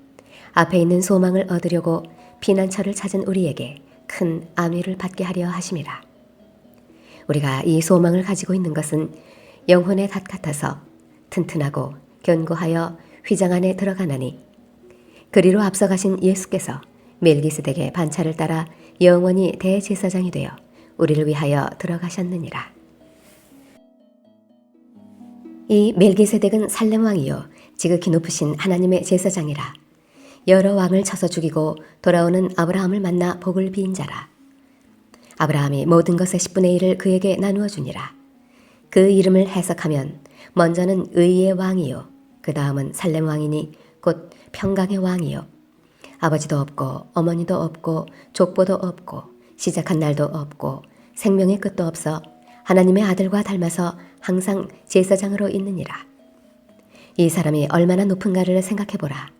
앞에 있는 소망을 얻으려고 피난처를 찾은 우리에게 큰 안위를 받게 하려 하심이라. 우리가 이 소망을 가지고 있는 것은 영혼의 닷 같아서 튼튼하고 견고하여 휘장 안에 들어가나니 그리로 앞서가신 예수께서 멜기스덱의 반차를 따라 영원히 대제사장이 되어 우리를 위하여 들어가셨느니라. 이 멜기세덱은 살렘 왕이요 지극히 높으신 하나님의 제사장이라. 여러 왕을 쳐서 죽이고 돌아오는 아브라함을 만나 복을 비인 자라. 아브라함이 모든 것의 10분의 1을 그에게 나누어 주니라. 그 이름을 해석하면 먼저는 의의 왕이요 그 다음은 살렘 왕이니 곧 평강의 왕이요 아버지도 없고 어머니도 없고 족보도 없고 시작한 날도 없고 생명의 끝도 없어 하나님의 아들과 닮아서 항상 제사장으로 있느니라. 이 사람이 얼마나 높은가를 생각해보라.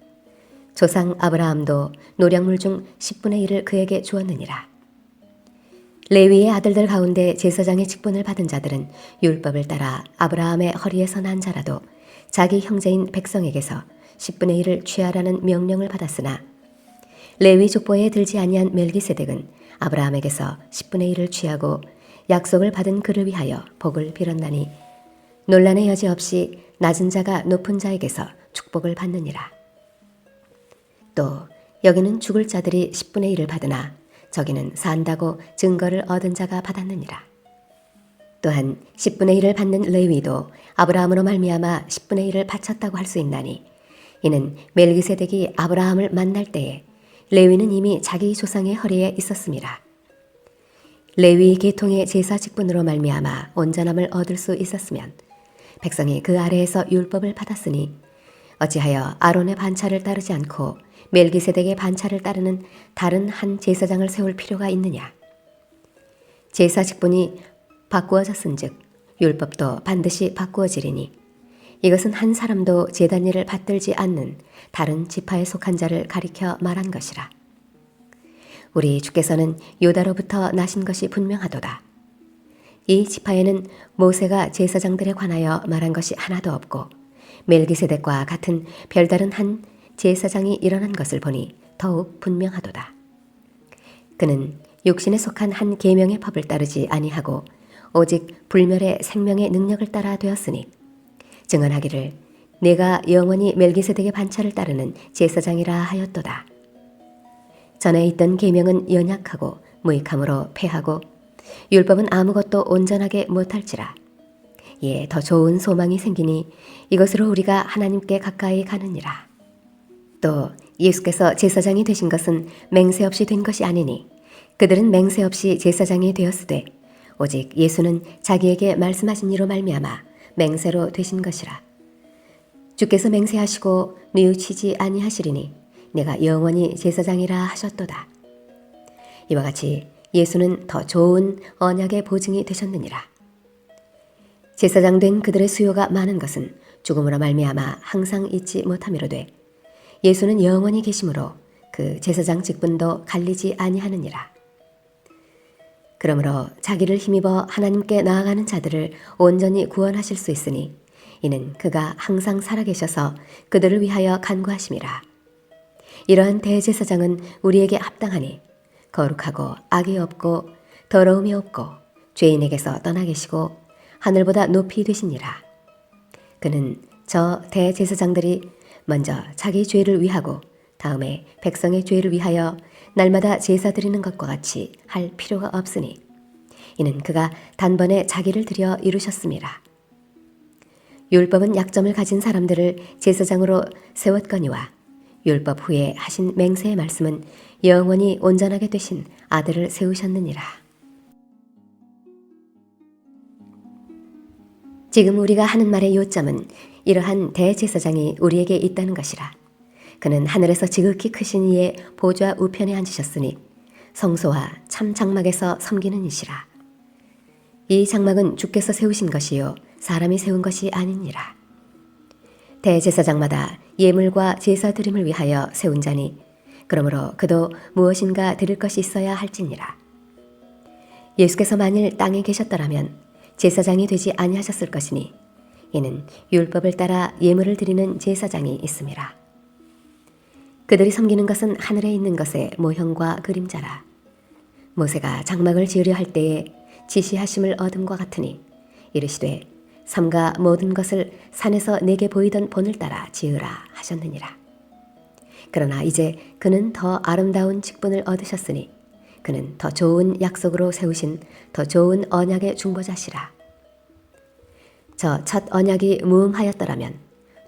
조상 아브라함도 노량물 중 10분의 1을 그에게 주었느니라. 레위의 아들들 가운데 제사장의 직분을 받은 자들은 율법을 따라 아브라함의 허리에서 난 자라도 자기 형제인 백성에게서 10분의 1을 취하라는 명령을 받았으나 레위 족보에 들지 아니한 멜기세덱은 아브라함에게서 10분의 1을 취하고 약속을 받은 그를 위하여 복을 빌었나니 논란의 여지 없이 낮은 자가 높은 자에게서 축복을 받느니라. 또 여기는 죽을 자들이 10분의 1을 받으나 저기는 산다고 증거를 얻은 자가 받았느니라. 또한 10분의 1을 받는 레위도 아브라함으로 말미암아 10분의 1을 바쳤다고 할 수 있나니 이는 멜기세덱이 아브라함을 만날 때에 레위는 이미 자기 조상의 허리에 있었음이라. 레위 계통의 제사 직분으로 말미암아 온전함을 얻을 수 있었으면 백성이 그 아래에서 율법을 받았으니 어찌하여 아론의 반차를 따르지 않고 멜기세덱의 반차를 따르는 다른 한 제사장을 세울 필요가 있느냐. 제사 직분이 바꾸어졌은즉 율법도 반드시 바꾸어지리니 이것은 한 사람도 제단 일을 받들지 않는 다른 지파에 속한 자를 가리켜 말한 것이라. 우리 주께서는 유다로부터 나신 것이 분명하도다. 이 지파에는 모세가 제사장들에 관하여 말한 것이 하나도 없고 멜기세덱과 같은 별다른 한 제사장이 일어난 것을 보니 더욱 분명하도다. 그는 육신에 속한 한 계명의 법을 따르지 아니하고 오직 불멸의 생명의 능력을 따라 되었으니 증언하기를 내가 영원히 멜기세덱의 반차를 따르는 제사장이라 하였도다. 전에 있던 계명은 연약하고 무익함으로 패하고 율법은 아무것도 온전하게 못할지라. 이에 더 좋은 소망이 생기니 이것으로 우리가 하나님께 가까이 가느니라. 또 예수께서 제사장이 되신 것은 맹세 없이 된 것이 아니니 그들은 맹세 없이 제사장이 되었으되 오직 예수는 자기에게 말씀하신 이로 말미암아 맹세로 되신 것이라. 주께서 맹세하시고 뉘우치지 아니하시리니 내가 영원히 제사장이라 하셨도다. 이와 같이 예수는 더 좋은 언약의 보증이 되셨느니라. 제사장 된 그들의 수요가 많은 것은 죽음으로 말미암아 항상 잊지 못함이로되 예수는 영원히 계심으로 그 제사장 직분도 갈리지 아니하느니라. 그러므로 자기를 힘입어 하나님께 나아가는 자들을 온전히 구원하실 수 있으니 이는 그가 항상 살아계셔서 그들을 위하여 간구하심이라. 이러한 대제사장은 우리에게 합당하니 거룩하고 악이 없고 더러움이 없고 죄인에게서 떠나 계시고 하늘보다 높이 되시니라. 그는 저 대제사장들이 먼저 자기 죄를 위하고 다음에 백성의 죄를 위하여 날마다 제사 드리는 것과 같이 할 필요가 없으니 이는 그가 단번에 자기를 들여 이루셨음이라. 율법은 약점을 가진 사람들을 제사장으로 세웠거니와 율법 후에 하신 맹세의 말씀은 영원히 온전하게 되신 아들을 세우셨느니라. 지금 우리가 하는 말의 요점은 이러한 대제사장이 우리에게 있다는 것이라. 그는 하늘에서 지극히 크신 이의 보좌 우편에 앉으셨으니 성소와 참 장막에서 섬기는 이시라. 이 장막은 주께서 세우신 것이요 사람이 세운 것이 아니니라. 대제사장마다 예물과 제사 드림을 위하여 세운 자니 그러므로 그도 무엇인가 드릴 것이 있어야 할지니라. 예수께서 만일 땅에 계셨더라면 제사장이 되지 아니하셨을 것이니 이는 율법을 따라 예물을 드리는 제사장이 있음이라. 그들이 섬기는 것은 하늘에 있는 것의 모형과 그림자라. 모세가 장막을 지으려 할 때에 지시하심을 얻음과 같으니 이르시되 삼가 모든 것을 산에서 내게 보이던 본을 따라 지으라 하셨느니라. 그러나 이제 그는 더 아름다운 직분을 얻으셨으니 그는 더 좋은 약속으로 세우신 더 좋은 언약의 중보자시라. 저 첫 언약이 무음하였더라면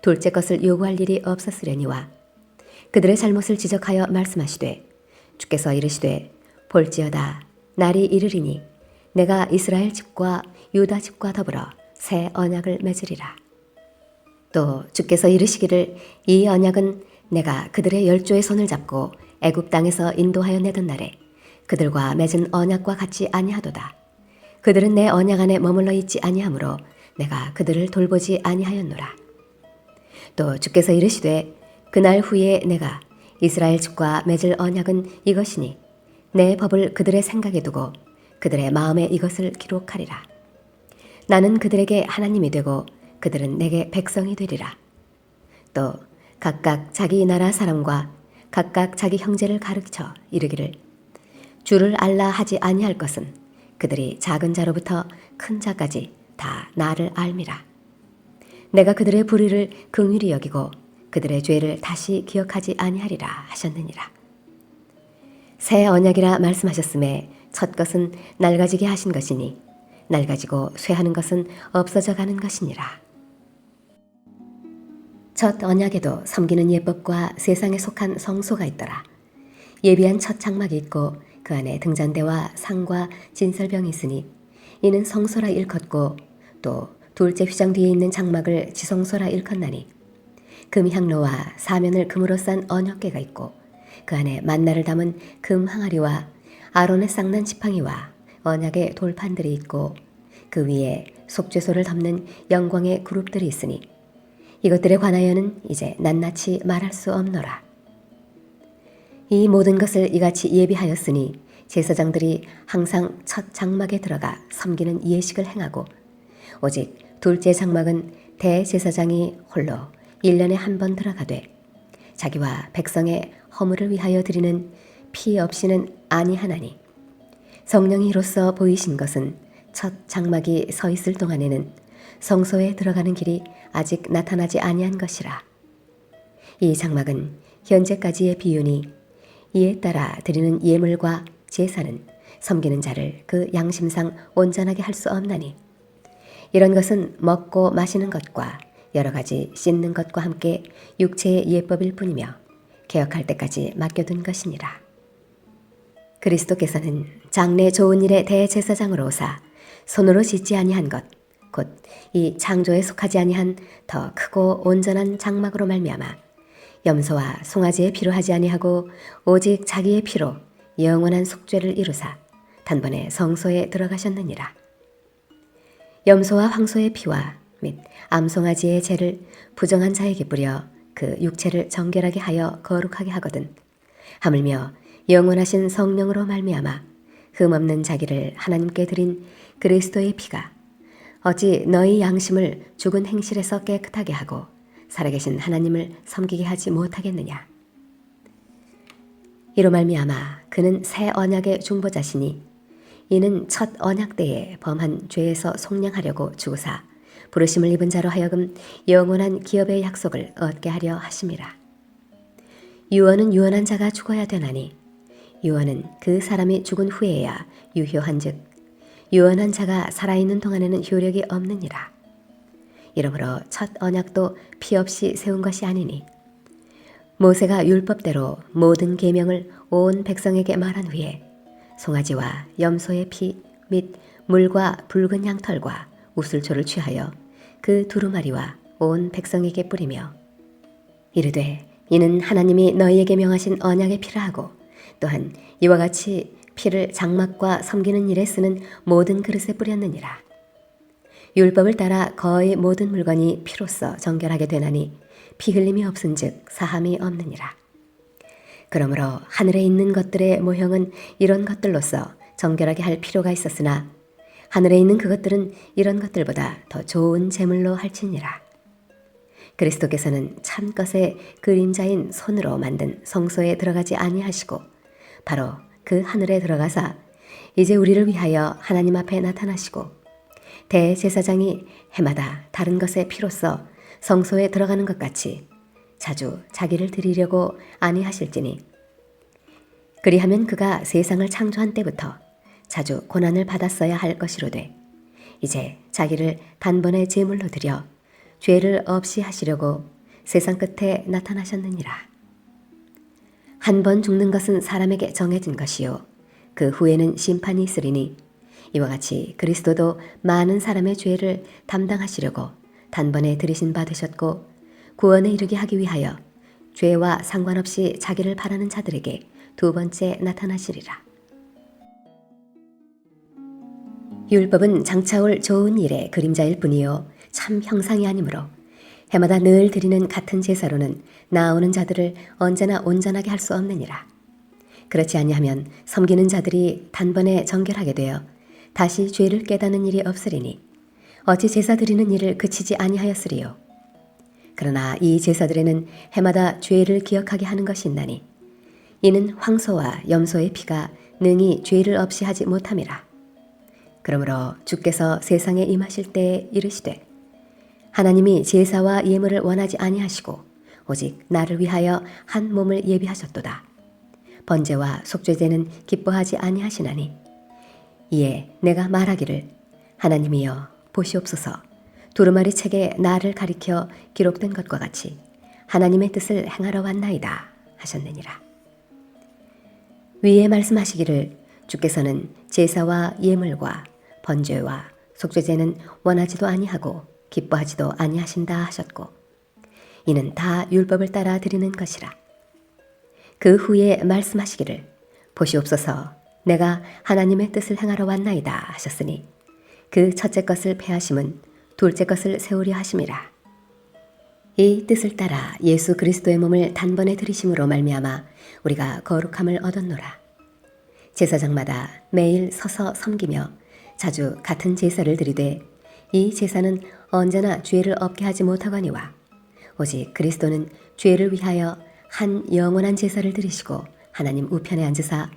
둘째 것을 요구할 일이 없었으려니와 그들의 잘못을 지적하여 말씀하시되 주께서 이르시되 볼지어다 날이 이르리니 내가 이스라엘 집과 유다 집과 더불어 새 언약을 맺으리라. 또 주께서 이르시기를 이 언약은 내가 그들의 열조의 손을 잡고 애굽 땅에서 인도하여 내던 날에 그들과 맺은 언약과 같이 아니하도다. 그들은 내 언약 안에 머물러 있지 아니하므로 내가 그들을 돌보지 아니하였노라. 또 주께서 이르시되 그날 후에 내가 이스라엘 집과 맺을 언약은 이것이니 내 법을 그들의 생각에 두고 그들의 마음에 이것을 기록하리라. 나는 그들에게 하나님이 되고 그들은 내게 백성이 되리라. 또 각각 자기 나라 사람과 각각 자기 형제를 가르쳐 이르기를 주를 알라 하지 아니할 것은 그들이 작은 자로부터 큰 자까지 다 나를 알미라. 내가 그들의 불의를 긍휼히 여기고 그들의 죄를 다시 기억하지 아니하리라 하셨느니라. 새 언약이라 말씀하셨음에 첫 것은 낡아지게 하신 것이니 낡아지고 쇠하는 것은 없어져 가는 것이니라. 첫 언약에도 섬기는 예법과 세상에 속한 성소가 있더라. 예비한 첫 장막이 있고 그 안에 등잔대와 상과 진설병이 있으니 이는 성소라 일컫고 또 둘째 휘장 뒤에 있는 장막을 지성소라 일컫나니 금향로와 사면을 금으로 싼 언약궤가 있고 그 안에 만나를 담은 금 항아리와 아론의 쌍난 지팡이와 언약의 돌판들이 있고 그 위에 속죄소를 덮는 영광의 그룹들이 있으니 이것들에 관하여는 이제 낱낱이 말할 수 없노라. 이 모든 것을 이같이 예비하였으니 제사장들이 항상 첫 장막에 들어가 섬기는 예식을 행하고 오직 둘째 장막은 대제사장이 홀로 1년에 한 번 들어가되 자기와 백성의 허물을 위하여 드리는 피 없이는 아니하나니 성령이 이로써 보이신 것은 첫 장막이 서 있을 동안에는 성소에 들어가는 길이 아직 나타나지 아니한 것이라. 이 장막은 현재까지의 비유니 이에 따라 드리는 예물과 제사는 섬기는 자를 그 양심상 온전하게 할 수 없나니 이런 것은 먹고 마시는 것과 여러 가지 씻는 것과 함께 육체의 예법일 뿐이며 개혁할 때까지 맡겨둔 것이니라. 그리스도께서는 장래 좋은 일의 대제사장으로 오사 손으로 짓지 아니한 것 곧 이 창조에 속하지 아니한 더 크고 온전한 장막으로 말미암아 염소와 송아지의 피로 하지 아니하고 오직 자기의 피로 영원한 속죄를 이루사 단번에 성소에 들어가셨느니라. 염소와 황소의 피와 및 암송아지의 죄를 부정한 자에게 뿌려 그 육체를 정결하게 하여 거룩하게 하거든 하물며 영원하신 성령으로 말미암아 흠없는 자기를 하나님께 드린 그리스도의 피가 어찌 너희 양심을 죽은 행실에서 깨끗하게 하고 살아계신 하나님을 섬기게 하지 못하겠느냐. 이로 말미암아 그는 새 언약의 중보자시니 이는 첫 언약 때에 범한 죄에서 속량하려고 주사 부르심을 입은 자로 하여금 영원한 기업의 약속을 얻게 하려 하심이라. 유언은 유언한 자가 죽어야 되나니 유언은 그 사람이 죽은 후에야 유효한즉 유언한 자가 살아있는 동안에는 효력이 없느니라. 이러므로 첫 언약도 피 없이 세운 것이 아니니 모세가 율법대로 모든 계명을 온 백성에게 말한 후에 송아지와 염소의 피 및 물과 붉은 양털과 우슬초를 취하여 그 두루마리와 온 백성에게 뿌리며 이르되 이는 하나님이 너희에게 명하신 언약의 피라 하고 또한 이와 같이 피를 장막과 섬기는 일에 쓰는 모든 그릇에 뿌렸느니라. 율법을 따라 거의 모든 물건이 피로써 정결하게 되나니 피 흘림이 없은즉 사함이 없느니라. 그러므로 하늘에 있는 것들의 모형은 이런 것들로서 정결하게 할 필요가 있었으나 하늘에 있는 그것들은 이런 것들보다 더 좋은 제물로 할지니라. 그리스도께서는 참 것의 그림자인 손으로 만든 성소에 들어가지 아니하시고 바로 그 하늘에 들어가사 이제 우리를 위하여 하나님 앞에 나타나시고 대제사장이 해마다 다른 것의 피로써 성소에 들어가는 것 같이 자주 자기를 드리려고 아니하실지니 그리하면 그가 세상을 창조한 때부터 자주 고난을 받았어야 할 것이로되 이제 자기를 단번에 제물로 드려 죄를 없이 하시려고 세상 끝에 나타나셨느니라. 한 번 죽는 것은 사람에게 정해진 것이요 그 후에는 심판이 있으리니 이와 같이 그리스도도 많은 사람의 죄를 담당하시려고 단번에 들이신 바 되셨고 구원에 이르게 하기 위하여 죄와 상관없이 자기를 바라는 자들에게 두 번째 나타나시리라. 율법은 장차올 좋은 일의 그림자일 뿐이요 참 형상이 아니므로 해마다 늘 드리는 같은 제사로는 나오는 자들을 언제나 온전하게 할 수 없느니라. 그렇지 아니하면 섬기는 자들이 단번에 정결하게 되어 다시 죄를 깨닫는 일이 없으리니 어찌 제사 드리는 일을 그치지 아니하였으리요. 그러나 이 제사들에는 해마다 죄를 기억하게 하는 것이 있나니 이는 황소와 염소의 피가 능히 죄를 없이 하지 못함이라. 그러므로 주께서 세상에 임하실 때에 이르시되 하나님이 제사와 예물을 원하지 아니하시고 오직 나를 위하여 한 몸을 예비하셨도다. 번제와 속죄제는 기뻐하지 아니하시나니 이에 내가 말하기를 하나님이여 보시옵소서 두루마리 책에 나를 가리켜 기록된 것과 같이 하나님의 뜻을 행하러 왔나이다 하셨느니라. 위에 말씀하시기를 주께서는 제사와 예물과 번제와 속죄제는 원하지도 아니하고 기뻐하지도 아니하신다 하셨고 이는 다 율법을 따라 드리는 것이라. 그 후에 말씀하시기를 보시옵소서 내가 하나님의 뜻을 행하러 왔나이다 하셨으니 그 첫째 것을 폐하심은 둘째 것을 세우려 하심이라. 이 뜻을 따라 예수 그리스도의 몸을 단번에 들이심으로 말미암아 우리가 거룩함을 얻었노라. 제사장마다 매일 서서 섬기며 자주 같은 제사를 드리되 이 제사는 언제나 죄를 없게 하지 못하거니와 오직 그리스도는 죄를 위하여 한 영원한 제사를 드리시고 하나님 우편에 앉으사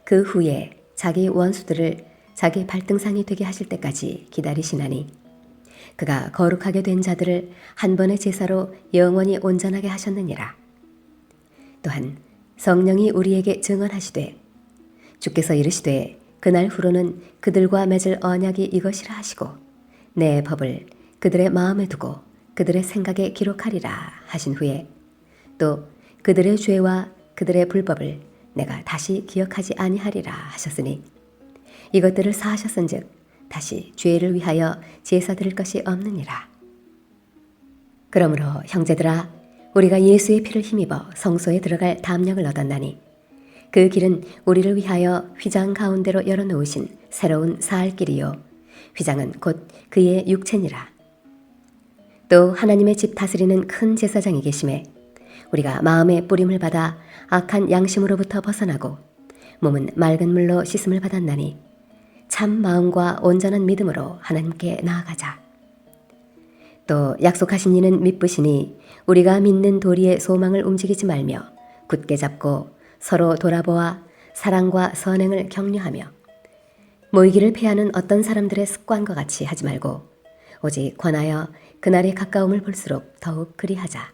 그 후에 자기 원수들을 자기 발등상이 되게 하실 때까지 기다리시나니 그가 거룩하게 된 자들을 한 번의 제사로 영원히 온전하게 하셨느니라. 또한 성령이 우리에게 증언하시되 주께서 이르시되 그날 후로는 그들과 맺을 언약이 이것이라 하시고 내 법을 그들의 마음에 두고 그들의 생각에 기록하리라 하신 후에 또 그들의 죄와 그들의 불법을 내가 다시 기억하지 아니하리라 하셨으니 이것들을 사하셨은즉 다시 죄를 위하여 제사 드릴 것이 없느니라. 그러므로 형제들아 우리가 예수의 피를 힘입어 성소에 들어갈 담력을 얻었나니 그 길은 우리를 위하여 휘장 가운데로 열어놓으신 새로운 사할 길이요 휘장은 곧 그의 육체니라. 또 하나님의 집 다스리는 큰 제사장이 계심에 우리가 마음의 뿌림을 받아 악한 양심으로부터 벗어나고 몸은 맑은 물로 씻음을 받았나니 참 마음과 온전한 믿음으로 하나님께 나아가자. 또 약속하신 이는 미쁘시니 우리가 믿는 도리의 소망을 움직이지 말며 굳게 잡고 서로 돌아보아 사랑과 선행을 격려하며 모이기를 패하는 어떤 사람들의 습관과 같이 하지 말고 오직 권하여 그날의 가까움을 볼수록 더욱 그리하자.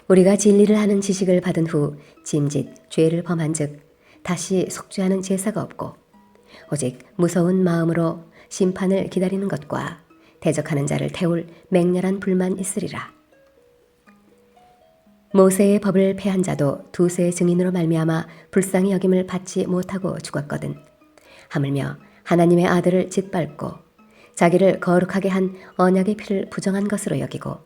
우리가 진리를 하는 지식을 받은 후 짐짓 죄를 범한즉 다시 속죄하는 제사가 없고 오직 무서운 마음으로 심판을 기다리는 것과 대적하는 자를 태울 맹렬한 불만 있으리라. 모세의 법을 폐한 자도 두세 증인으로 말미암아 불쌍히 여김을 받지 못하고 죽었거든. 하물며 하나님의 아들을 짓밟고 자기를 거룩하게 한 언약의 피를 부정한 것으로 여기고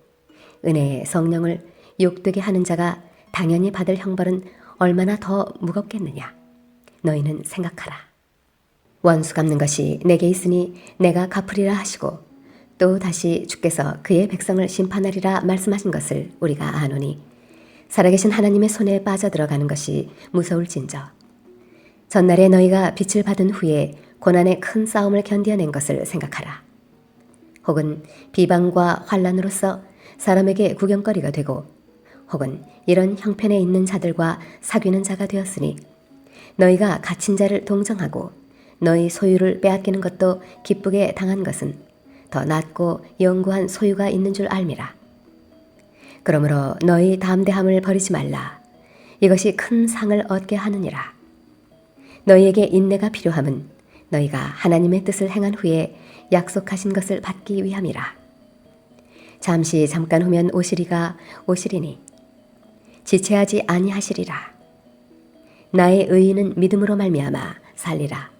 은혜의 성령을 욕되게 하는 자가 당연히 받을 형벌은 얼마나 더 무겁겠느냐. 너희는 생각하라. 원수 갚는 것이 내게 있으니 내가 갚으리라 하시고 또 다시 주께서 그의 백성을 심판하리라 말씀하신 것을 우리가 아노니 살아계신 하나님의 손에 빠져들어가는 것이 무서울진저. 전날에 너희가 빛을 받은 후에 고난의 큰 싸움을 견뎌낸 것을 생각하라. 혹은 비방과 환란으로서 사람에게 구경거리가 되고 혹은 이런 형편에 있는 자들과 사귀는 자가 되었으니 너희가 갇힌 자를 동정하고 너희 소유를 빼앗기는 것도 기쁘게 당한 것은 더 낫고 영구한 소유가 있는 줄 알미라. 그러므로 너희 담대함을 버리지 말라. 이것이 큰 상을 얻게 하느니라. 너희에게 인내가 필요함은 너희가 하나님의 뜻을 행한 후에 약속하신 것을 받기 위함이라. 잠시 잠깐 후면 오시리가 오시리니 지체하지 아니하시리라. 나의 의인은 믿음으로 말미암아 살리라.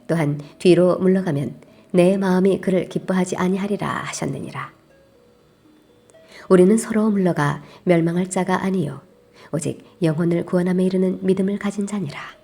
또한 뒤로 물러가면 내 마음이 그를 기뻐하지 아니하리라 하셨느니라. 우리는 서로 물러가 멸망할 자가 아니요 오직 영혼을 구원함에 이르는 믿음을 가진 자니라.